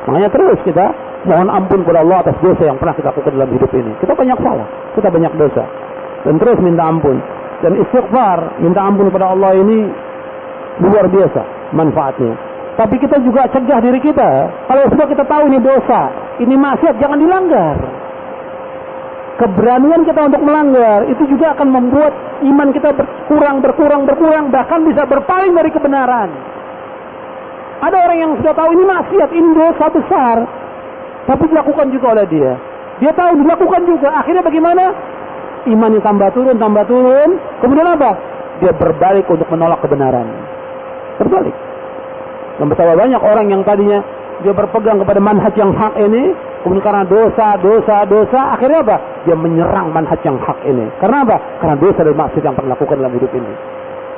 Makanya terus kita mohon ampun kepada Allah atas dosa yang pernah kita lakukan dalam hidup ini. Kita banyak salah, kita banyak dosa. Dan terus minta ampun. Dan istighfar, minta ampun kepada Allah ini luar biasa manfaatnya. Tapi kita juga cegah diri kita. Kalau sudah kita tahu ini dosa, ini maksiat, jangan dilanggar. Keberanian kita untuk melanggar itu juga akan membuat iman kita berkurang, bahkan bisa berpaling dari kebenaran. Ada orang yang sudah tahu ini maksiat, ini dosa besar, tapi dilakukan juga oleh dia. Dia tahu dilakukan juga. Akhirnya bagaimana? Imannya tambah turun. Kemudian apa? Dia berbalik untuk menolak kebenaran. Berbalik. Dan betapa banyak orang yang tadinya dia berpegang kepada manhaj yang hak ini, kemudian karena dosa, akhirnya apa? Dia menyerang manhaj yang hak ini. Karena apa? Karena dosa dan maksiat yang pernah lakukan dalam hidup ini.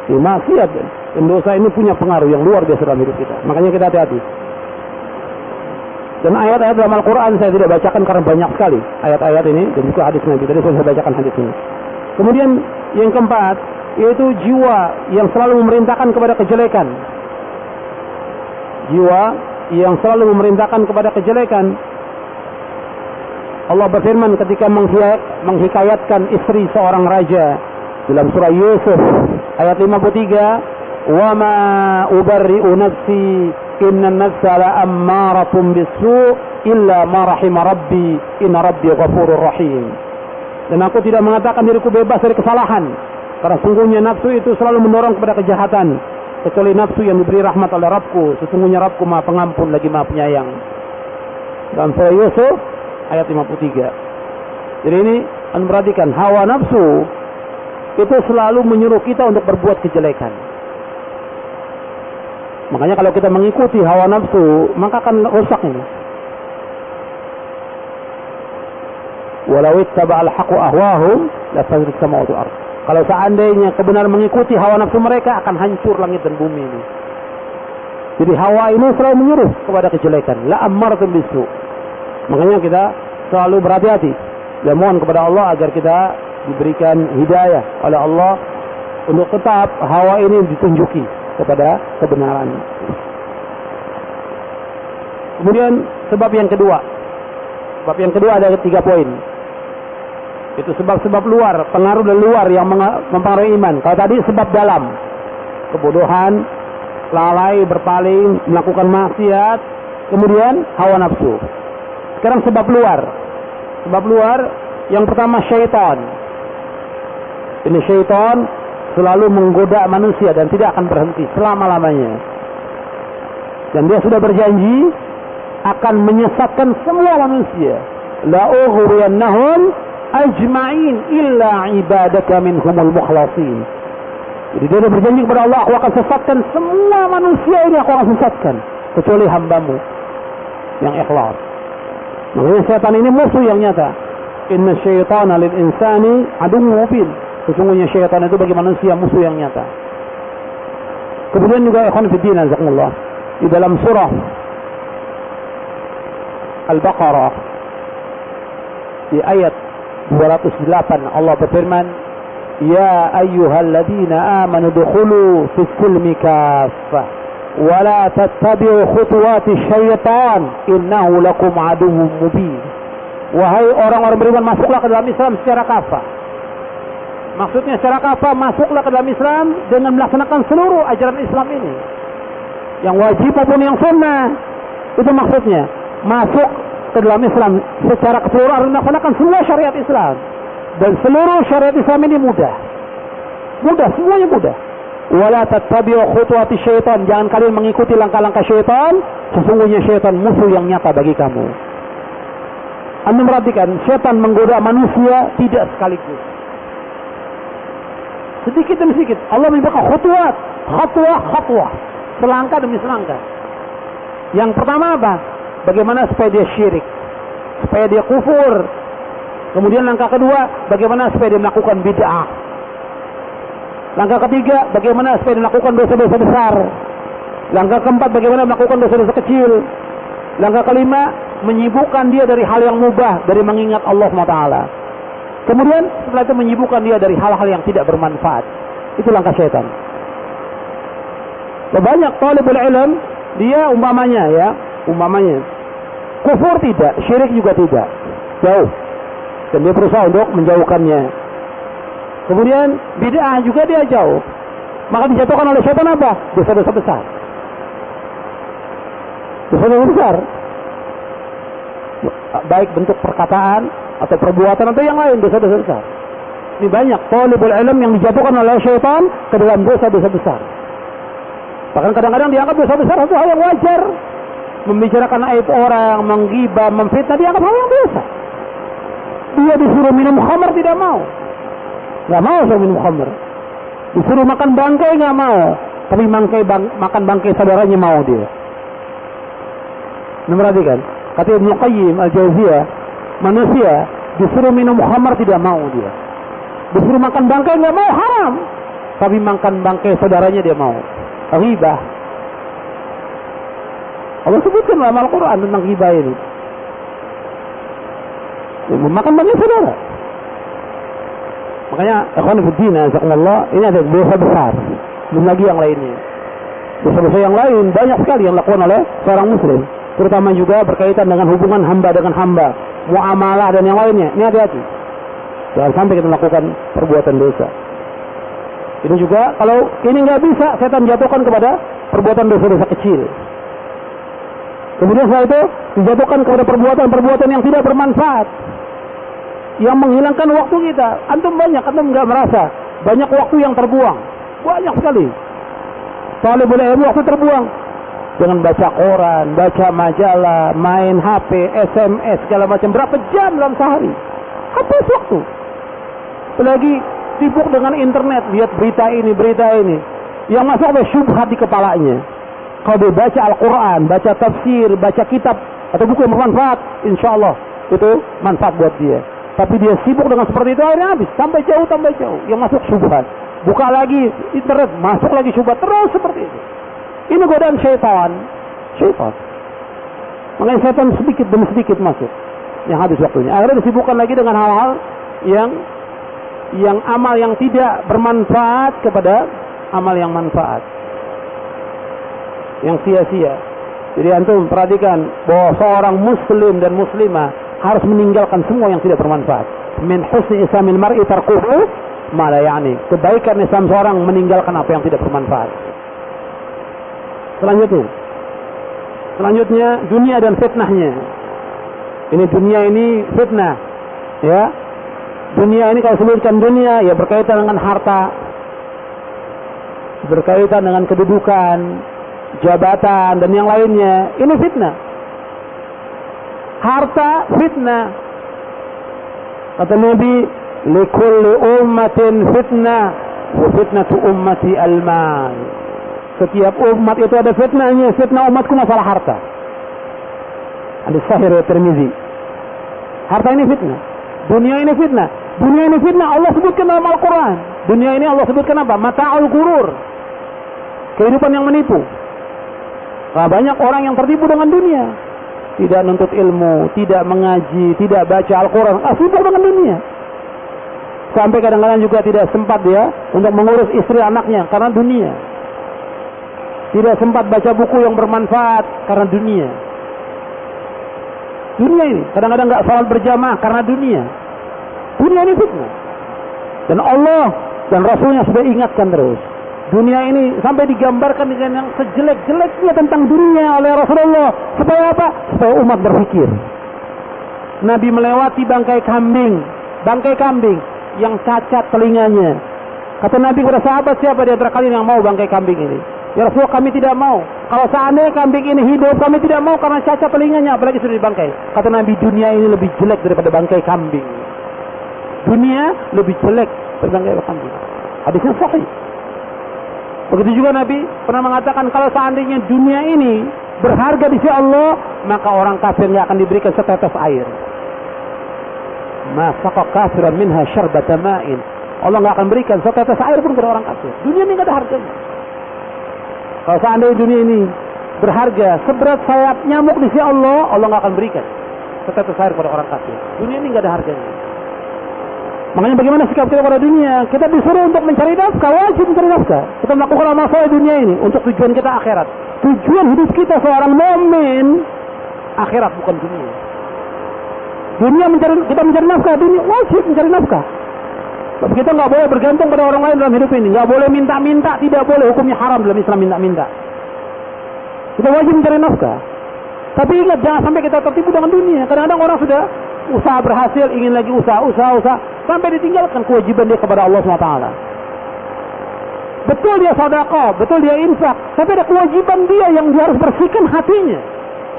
Di maksiat dan dosa ini punya pengaruh yang luar biasa dalam hidup kita. Makanya kita hati-hati. Dan ayat-ayat dalam Al-Quran saya tidak bacakan karena banyak sekali ayat-ayat ini dan juga hadis Nabi. Tadi saya bacakan hadis ini. Kemudian yang keempat, yaitu jiwa yang selalu memerintahkan kepada kejelekan. Jiwa yang selalu memerintahkan kepada kejelekan. Allah berfirman ketika menghikayatkan istri seorang raja dalam surah Yusuf ayat 53, "Wa ma ubarri'u nafsi inna an-nafsa la'ammaratun bis-su' illa ma rahima rabbi inna rabbi ghafurur rahim." Dan aku tidak mengatakan diriku bebas dari kesalahan, karena sungguhnya nafsu itu selalu mendorong kepada kejahatan, kecuali nafsu yang diberi rahmat oleh Rabbku. Sesungguhnya Rabbku Maha Pengampun lagi Maha Penyayang. Dalam surah Yusuf ayat 53. Jadi ini Anda perhatikan, hawa nafsu itu selalu menyuruh kita untuk berbuat kejelekan. Makanya kalau kita mengikuti hawa nafsu, maka akan rusak ini. Walau ittaba'al haqqu ahwahum la fasadat samawati wal ardh. Kalau seandainya kebenaran mengikuti hawa nafsu mereka, akan hancur langit dan bumi ini. Jadi hawa ini selalu menyuruh kepada kejelekan. La ammaratun bisu'. Makanya kita selalu berhati-hati dan mohon kepada Allah agar kita diberikan hidayah oleh Allah untuk tetap hawa ini ditunjuki kepada kebenaran. Kemudian sebab yang kedua. Sebab yang kedua ada 3 poin. Itu sebab-sebab luar, pengaruh dari luar yang mempengaruhi iman. Kalau tadi sebab dalam, kebodohan, lalai, berpaling, melakukan maksiat, kemudian hawa nafsu. Sekarang sebab luar. Sebab luar yang pertama syaitan. Ini syaitan selalu menggoda manusia dan tidak akan berhenti selama-lamanya. Dan dia sudah berjanji akan menyesatkan semua manusia. La ughwiyannahum ajma'in illa ibadaka minhumul mukhlasin. Jadi dia berjanji kepada Allah, aku akan sesatkan semua manusia ini, aku akan sesatkan kecuali hambamu yang ikhlas. Makanya setan ini musuh yang nyata. Inna syaitana lil insani aduwwun mubin. Sesungguhnya syaitan itu bagi manusia musuh yang nyata. Kemudian juga ikhwan fillah jazakumullah, di dalam surah Al-Baqarah di ayat 208 Allah berfirman, "Ya ayyuhalladzina amanu dukhulu fis silmi kaffah wa la tattabi'u khutuwatis syaitan innahu lakum aduwwun mubin." Wahai orang-orang beriman, masuklah ke dalam Islam secara kafah. Maksudnya secara kafah, masuklah ke dalam Islam dengan melaksanakan seluruh ajaran Islam ini, yang wajib maupun yang sunnah. Itu maksudnya masuk ke dalam Islam secara keseluruhan, melaksanakan semua syariat Islam. Dan seluruh syariat Islam ini mudah, semuanya mudah. Wala tattabi'u khutuwati syaitan, jangan kalian mengikuti langkah-langkah syaitan. Sesungguhnya syaitan musuh yang nyata bagi kamu. Anda perhatikan, syaitan menggoda manusia tidak sekaligus, sedikit demi sedikit. Allah menyebutkan khatwah, selangkah demi selangkah. Yang pertama apa? Bagaimana supaya dia syirik, supaya dia kufur. Kemudian langkah kedua, bagaimana supaya dia melakukan bid'ah. Langkah ketiga, bagaimana supaya dia melakukan dosa-dosa besar. Langkah keempat, bagaimana melakukan dosa-dosa kecil. Langkah kelima, menyibukkan dia dari hal yang mubah, dari mengingat Allah SWT. Kemudian setelah itu menyibukkan dia dari hal-hal yang tidak bermanfaat. Itu langkah syaitan. Banyak talibul ilm, dia umpamanya kufur tidak, syirik juga tidak, jauh, dan dia berusaha untuk menjauhkannya. Kemudian bid'ah juga dia jauh, maka dijatuhkan oleh syaitan apa? Dosa-dosa besar. Dosa-dosa besar, baik bentuk perkataan atau perbuatan atau yang lain, dosa-dosa besar. Ini banyak talibul ilm yang dijatuhkan oleh syaitan ke dalam dosa-dosa besar. Bahkan kadang-kadang dianggap dosa besar satu hal yang wajar. Membicarakan aib orang, menggibah, memfitnah, dianggap hal yang biasa. Dia disuruh minum khamar tidak mau. Nggak mau suruh minum khamar. Disuruh makan bangkai nggak mau. Tapi makan bangkai saudaranya mau dia. Perhatikan, kata Ibnu Qayyim Al-Jauziyah, manusia disuruh minum khamar tidak mau dia. Disuruh makan bangkai nggak mau, haram. Tapi makan bangkai saudaranya dia mau. Ghibah. Allah sebutkan dalam Al-Quran tentang ghibah ini. Memakan bangkai saudara. Makanya ikhwan fillah jazakumullah, ini ada dosa besar. Belum lagi yang lainnya. Dosa-dosa yang lain banyak sekali yang dilakukan oleh seorang muslim, terutama juga berkaitan dengan hubungan hamba dengan hamba, muamalah dan yang lainnya. Ini hati-hati, jangan sampai kita melakukan perbuatan dosa. Ini juga kalau ini nggak bisa, setan jatuhkan kepada perbuatan dosa-dosa kecil. Kemudian setelah itu dijatuhkan kepada perbuatan-perbuatan yang tidak bermanfaat, yang menghilangkan waktu kita. Antum nggak merasa banyak waktu yang terbuang, banyak sekali. Talibul ilmu waktu terbuang dengan baca koran, baca majalah, main HP, SMS segala macam, berapa jam dalam sehari? Habis waktu. Lagi sibuk dengan internet, lihat berita ini, yang masuk ada syubhat di kepalanya. Kalau dia baca Al-Quran, baca tafsir, baca kitab atau buku yang bermanfaat, insya Allah itu manfaat buat dia. Tapi dia sibuk dengan seperti itu, akhirnya habis, sampai jauh, yang masuk syubhat. Buka lagi internet, masuk lagi syubhat, terus seperti itu. Ini godaan syaitan. Makanya syaitan sedikit demi sedikit masuk, yang habis waktunya. Akhirnya disibukkan lagi dengan hal-hal yang amal yang tidak bermanfaat kepada amal yang manfaat, yang sia-sia. Jadi antum perhatikan bahwa seorang muslim dan muslimah harus meninggalkan semua yang tidak bermanfaat. Min husni islamil mar'i tarkuhu ma la ya'ni. Kebaikan Islam seorang meninggalkan apa yang tidak bermanfaat. Selanjutnya dunia dan fitnahnya. Ini dunia ini fitnah, ya. Dunia ini kalau sebutkan dunia, ya berkaitan dengan harta, berkaitan dengan kedudukan, jabatan, dan yang lainnya. Ini fitnah. Harta fitnah. Kata Nabi, likulli ummatin fitnah, wa fitnatu ummati al-mal. Setiap umat itu ada fitnahnya. Fitnah umatku masalah harta. Hadis sahih riwayat Tirmizi. Harta ini fitnah. Dunia ini fitnah. Dunia ini fitnah Allah sebutkan dalam Al-Quran. Dunia ini Allah sebutkan apa? Mata'ul ghurur. Kehidupan yang menipu. Nah, banyak orang yang tertipu dengan dunia. Tidak nuntut ilmu, tidak mengaji, tidak baca Al-Quran. Sibuk dengan dunia. Sampai kadang-kadang juga tidak sempat dia untuk mengurus istri anaknya karena dunia. Tidak sempat baca buku yang bermanfaat karena dunia. Dunia ini kadang-kadang nggak salat berjamaah karena dunia. Dunia ini fitnah. Dan Allah dan Rasulnya sudah ingatkan terus. Dunia ini sampai digambarkan dengan yang sejelek-jeleknya tentang dunia oleh Rasulullah. Supaya apa? Supaya umat berpikir. Nabi melewati bangkai kambing yang cacat telinganya. Kata Nabi kepada sahabat, siapa di antara kalian yang mau bangkai kambing ini? Ya Rasulullah, kami tidak mau. Kalau seandainya kambing ini hidup, kami tidak mau karena cacat telinganya, apalagi sudah dibangkai. Kata Nabi, dunia ini lebih jelek daripada bangkai kambing. Dunia lebih jelek daripada bangkai kambing. Hadisnya sahih. Begitu juga Nabi pernah mengatakan, kalau seandainya dunia ini berharga di sisi Allah, maka orang kafir tidak akan diberikan setetes air. Ma saqa kafiran minha syarbata ma'in. Allah tidak akan berikan setetes air pun kepada orang kafir. Dunia ini tidak ada harganya. Kalau seandainya dunia ini berharga seberat sayap nyamuk di sisi Allah, Allah tidak akan berikan setetes air kepada orang kafir. Dunia ini tidak ada harganya. Makanya bagaimana sikap kita pada dunia? Kita disuruh untuk mencari nafkah, wajib mencari nafkah. Kita melakukan amal soleh dunia ini untuk tujuan kita akhirat. Tujuan hidup kita seorang mukmin akhirat, bukan dunia. Dunia kita mencari nafkah, dunia wajib mencari nafkah. Tapi kita nggak boleh bergantung pada orang lain dalam hidup ini. Nggak boleh minta-minta, tidak boleh, hukumnya haram dalam Islam minta-minta. Kita wajib mencari nafkah. Tapi ingat, jangan sampai kita tertipu dengan dunia. Kadang-kadang orang sudah usaha berhasil, ingin lagi usaha, sampai ditinggalkan kewajiban dia kepada Allah SWT. Betul dia sedekah, betul dia infak, tapi ada kewajiban dia yang dia harus bersihkan hatinya.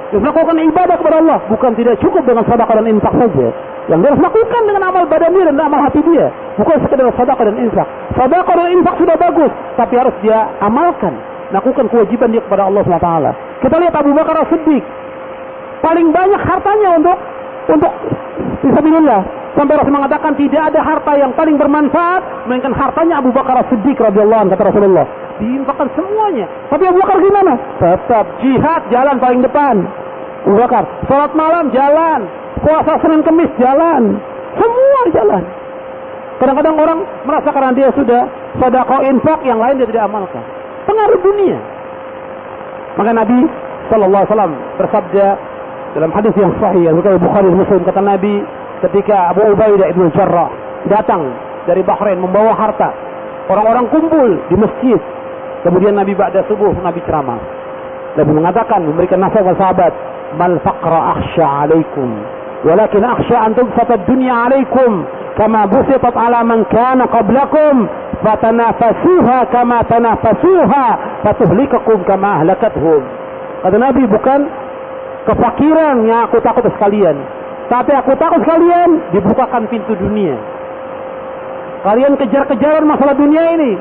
Dia melakukan ibadah kepada Allah, bukan tidak cukup dengan sedekah dan infak saja. Yang dia harus lakukan dengan amal badan dia dan amal hati dia, bukan sekedar sedekah dan infak. Sedekah dan infak sudah bagus, tapi harus dia amalkan, lakukan kewajiban dia kepada Allah SWT. Kita lihat Abu Bakar As-Siddiq, paling banyak hartanya untuk fisabilillah. Sampai Rasul mengatakan tidak ada harta yang paling bermanfaat melainkan hartanya Abu Bakar As-Siddiq radhiyallahu anhu, kata Rasulullah. Diinfakkan semuanya. Tapi Abu Bakar gimana? Tetap jihad, jalan paling depan. Abu Bakar salat malam jalan, puasa Senin Kemis jalan, semua jalan. Kadang-kadang orang merasa karena dia sudah sedekah infak, yang lain dia tidak amalkan. Pengaruh dunia. Maka Nabi sallallahu alaihi wasallam bersabda dalam hadis yang sahih yang riwayat Bukhari dan Muslim, kata Nabi, ketika Abu Ubaidah ibn Jarrah datang dari Bahrain membawa harta, orang-orang kumpul di masjid. Kemudian Nabi ba'da subuh, Nabi ceramah. Nabi mengatakan, memberikan nasihat kepada sahabat, mal faqra akhsha alaikum, walakin akhsha an tubsata dunya alaikum kama busitat ala man kana qablakum fatanafasuha kama tanafasuha fatuhlikakum kama ahlakathum. Kata Nabi, bukan kefakiran yang aku takut sekalian, tapi aku takut sekalian dibukakan pintu dunia. Kalian kejar-kejaran masalah dunia ini,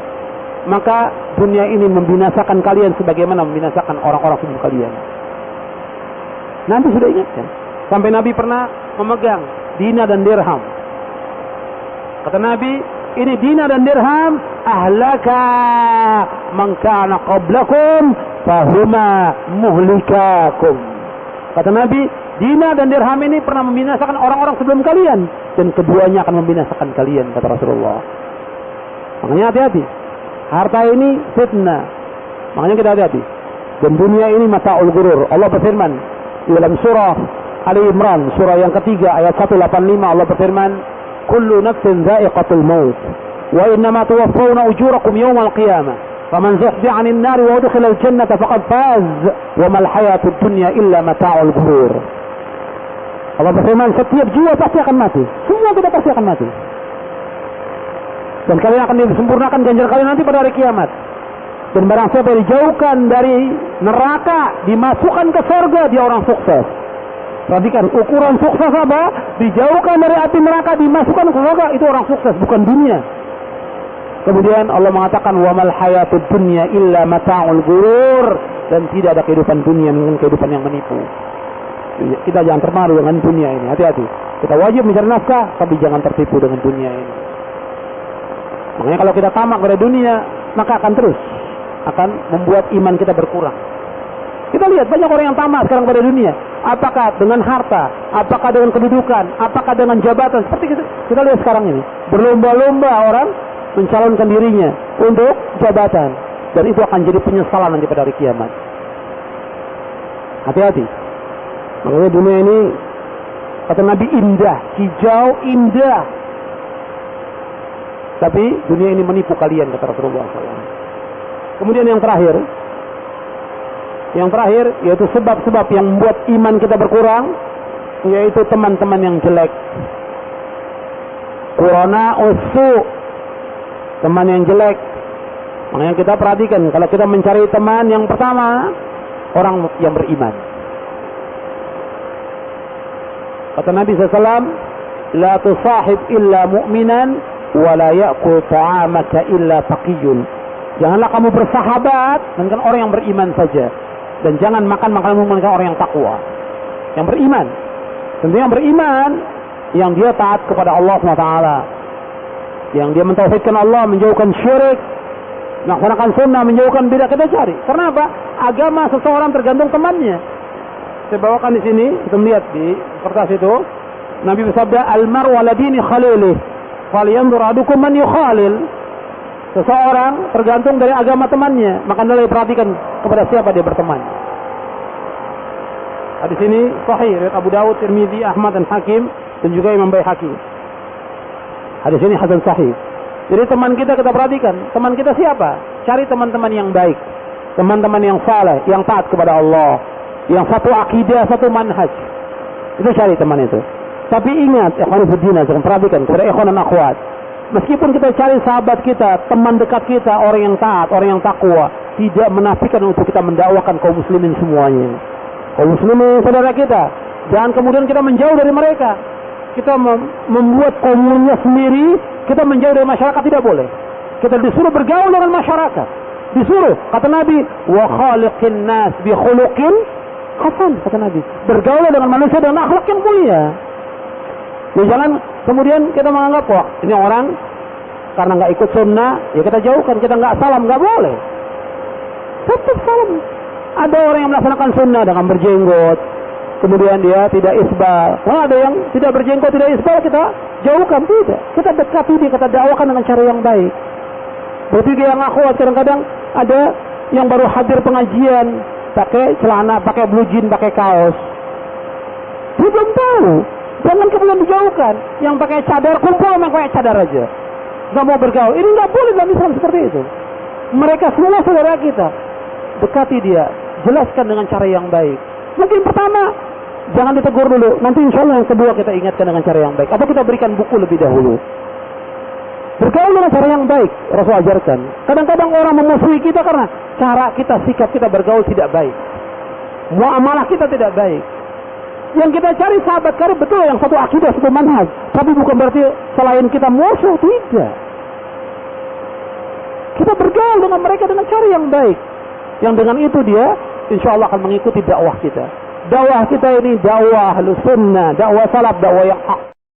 maka dunia ini membinasakan kalian sebagaimana membinasakan orang-orang sebelum kalian. Nanti sudah ingatkan. Sampai Nabi pernah memegang dinar dan dirham. Kata Nabi, ini dinar dan dirham ahlaka man kana qablakum fahuma muhlikakum. Kata Nabi, dinar dan dirham ini pernah membinasakan orang-orang sebelum kalian, dan keduanya akan membinasakan kalian, kata Rasulullah. Makanya hati-hati. Harta ini fitnah. Makanya kita hati-hati. Dan dunia ini mata'ul ghurur. Allah berfirman di dalam surah Ali Imran, surah yang ketiga ayat 185, Allah berfirman, kullu nafsin dha'iqatul maut wa innama tuwaffawna ujurakum yawmal qiyamah faman zuhziha 'anil nar wa udkhila al-jannata faqad faz wa mal hayatud dunya illa mata'ul ghurur. Allah berfirman, setiap jiwa pasti akan mati. Semua kita pasti akan mati. Dan kalian akan disempurnakan ganjar kalian nanti pada hari kiamat. Dan barang siapa yang dijauhkan dari neraka, dimasukkan ke surga, dia orang sukses. Perhatikan, ukuran sukses apa? Dijauhkan dari api neraka, dimasukkan ke surga, itu orang sukses, bukan dunia. Kemudian Allah mengatakan wa mal hayatud dunya illa mata'ul ghurur, dan tidak ada kehidupan dunia dengan kehidupan yang menipu. Kita jangan termaru dengan dunia ini, hati-hati. Kita wajib mencari nafkah, tapi jangan tertipu dengan dunia ini. Makanya kalau kita tamak pada dunia, maka akan membuat iman kita berkurang. Kita lihat banyak orang yang tamak sekarang pada dunia. Apakah dengan harta, apakah dengan kedudukan, apakah dengan jabatan. Seperti kita lihat sekarang ini, berlomba-lomba orang mencalonkan dirinya untuk jabatan, dan itu akan jadi penyesalan nanti pada hari kiamat. Hati-hati. Makanya dunia ini, kata Nabi, indah, hijau, indah. Tapi dunia ini menipu kalian, kata Rasulullah SAW. Kemudian yang terakhir yaitu sebab-sebab yang membuat iman kita berkurang, yaitu teman-teman yang jelek. Qurana usu, teman yang jelek. Makanya kita perhatikan, kalau kita mencari teman, yang pertama orang yang beriman. Kata Nabi SAW, la tusahib illa mu'minan wa la ya'kul ta'amaka illa taqiyun. Janganlah kamu bersahabat dengan orang yang beriman saja, dan jangan makan makanan orang yang takwa, yang beriman. Tentunya yang beriman, yang dia taat kepada Allah SWT, yang dia mentauhidkan Allah, menjauhkan syirik, melaksanakan sunnah, menjauhkan bidah. Kita cari. Karena apa? Agama seseorang tergantung temannya. Saya bawakan di sini, kita melihat di kertas itu, Nabi bersabda, al-mar'u ala dini khalilih, falyanzur ahadukum man yukhalil. Seseorang tergantung dari agama temannya, maka hendaklah perhatikan kepada siapa dia berteman. Di sini sahih riwayat Abu Dawud, Tirmidzi, Ahmad dan Hakim, dan juga Imam Baihaqi. Hadis ini hasan sahih. Jadi teman kita perhatikan, teman kita siapa? Cari teman-teman yang baik, teman-teman yang saleh, yang taat kepada Allah, yang satu akidah, satu manhaj. Itu cari teman itu. Tapi ingat, ikhwan fillah, jangan perhatikan kepada ikhwan dan akhwat. Meskipun kita cari sahabat kita, teman dekat kita, orang yang taat, orang yang takwa, tidak menafikan untuk kita mendakwakan kaum muslimin semuanya. Kaum muslimin saudara kita, jangan kemudian kita menjauh dari mereka. Kita membuat komunitas sendiri, kita menjauh dari masyarakat, tidak boleh. Kita disuruh bergaul dengan masyarakat. Disuruh, kata Nabi, wa khaliqin nas bi khuluqin hasan, kata Nabi. Bergaul dengan manusia dengan akhlak yang mulia. Ya, jangan kemudian kita menganggap, wah ini orang karena nggak ikut sunnah, ya kita jauhkan, kita nggak salam, nggak boleh. Tetap salam. Ada orang yang melaksanakan sunnah dengan berjenggot, kemudian dia tidak isbal. Kalau ada yang tidak berjenggot, tidak isbal, kita jauhkan, tidak. Kita dekati dia, kita dakwakan dengan cara yang baik. Berarti dia yang akhwat, kadang-kadang ada yang baru hadir pengajian, pakai celana, pakai blue jean, pakai kaos. Dia belum tahu. Jangan kemudian dijauhkan. Yang pakai cadar, kumpul yang pakai cadar aja. Nggak mau bergaul. Ini nggak boleh dalam Islam seperti itu. Mereka semua saudara kita. Dekati dia. Jelaskan dengan cara yang baik. Mungkin pertama, jangan ditegur dulu. Nanti insya Allah yang kedua kita ingatkan dengan cara yang baik. Atau kita berikan buku lebih dahulu. Bergaul dengan cara yang baik. Rasul ajarkan. Kadang-kadang orang memusuhi kita karena cara kita, sikap kita bergaul tidak baik. Muamalah kita tidak baik. Yang kita cari sahabat karib betul, yang satu akidah, satu manhaj. Tapi bukan berarti selain kita musuh, tidak. Kita bergaul dengan mereka dengan cara yang baik. Yang dengan itu dia, insya Allah akan mengikuti dakwah kita. Dakwah kita ini dakwah sunnah, dakwah salaf, dakwah yang hak.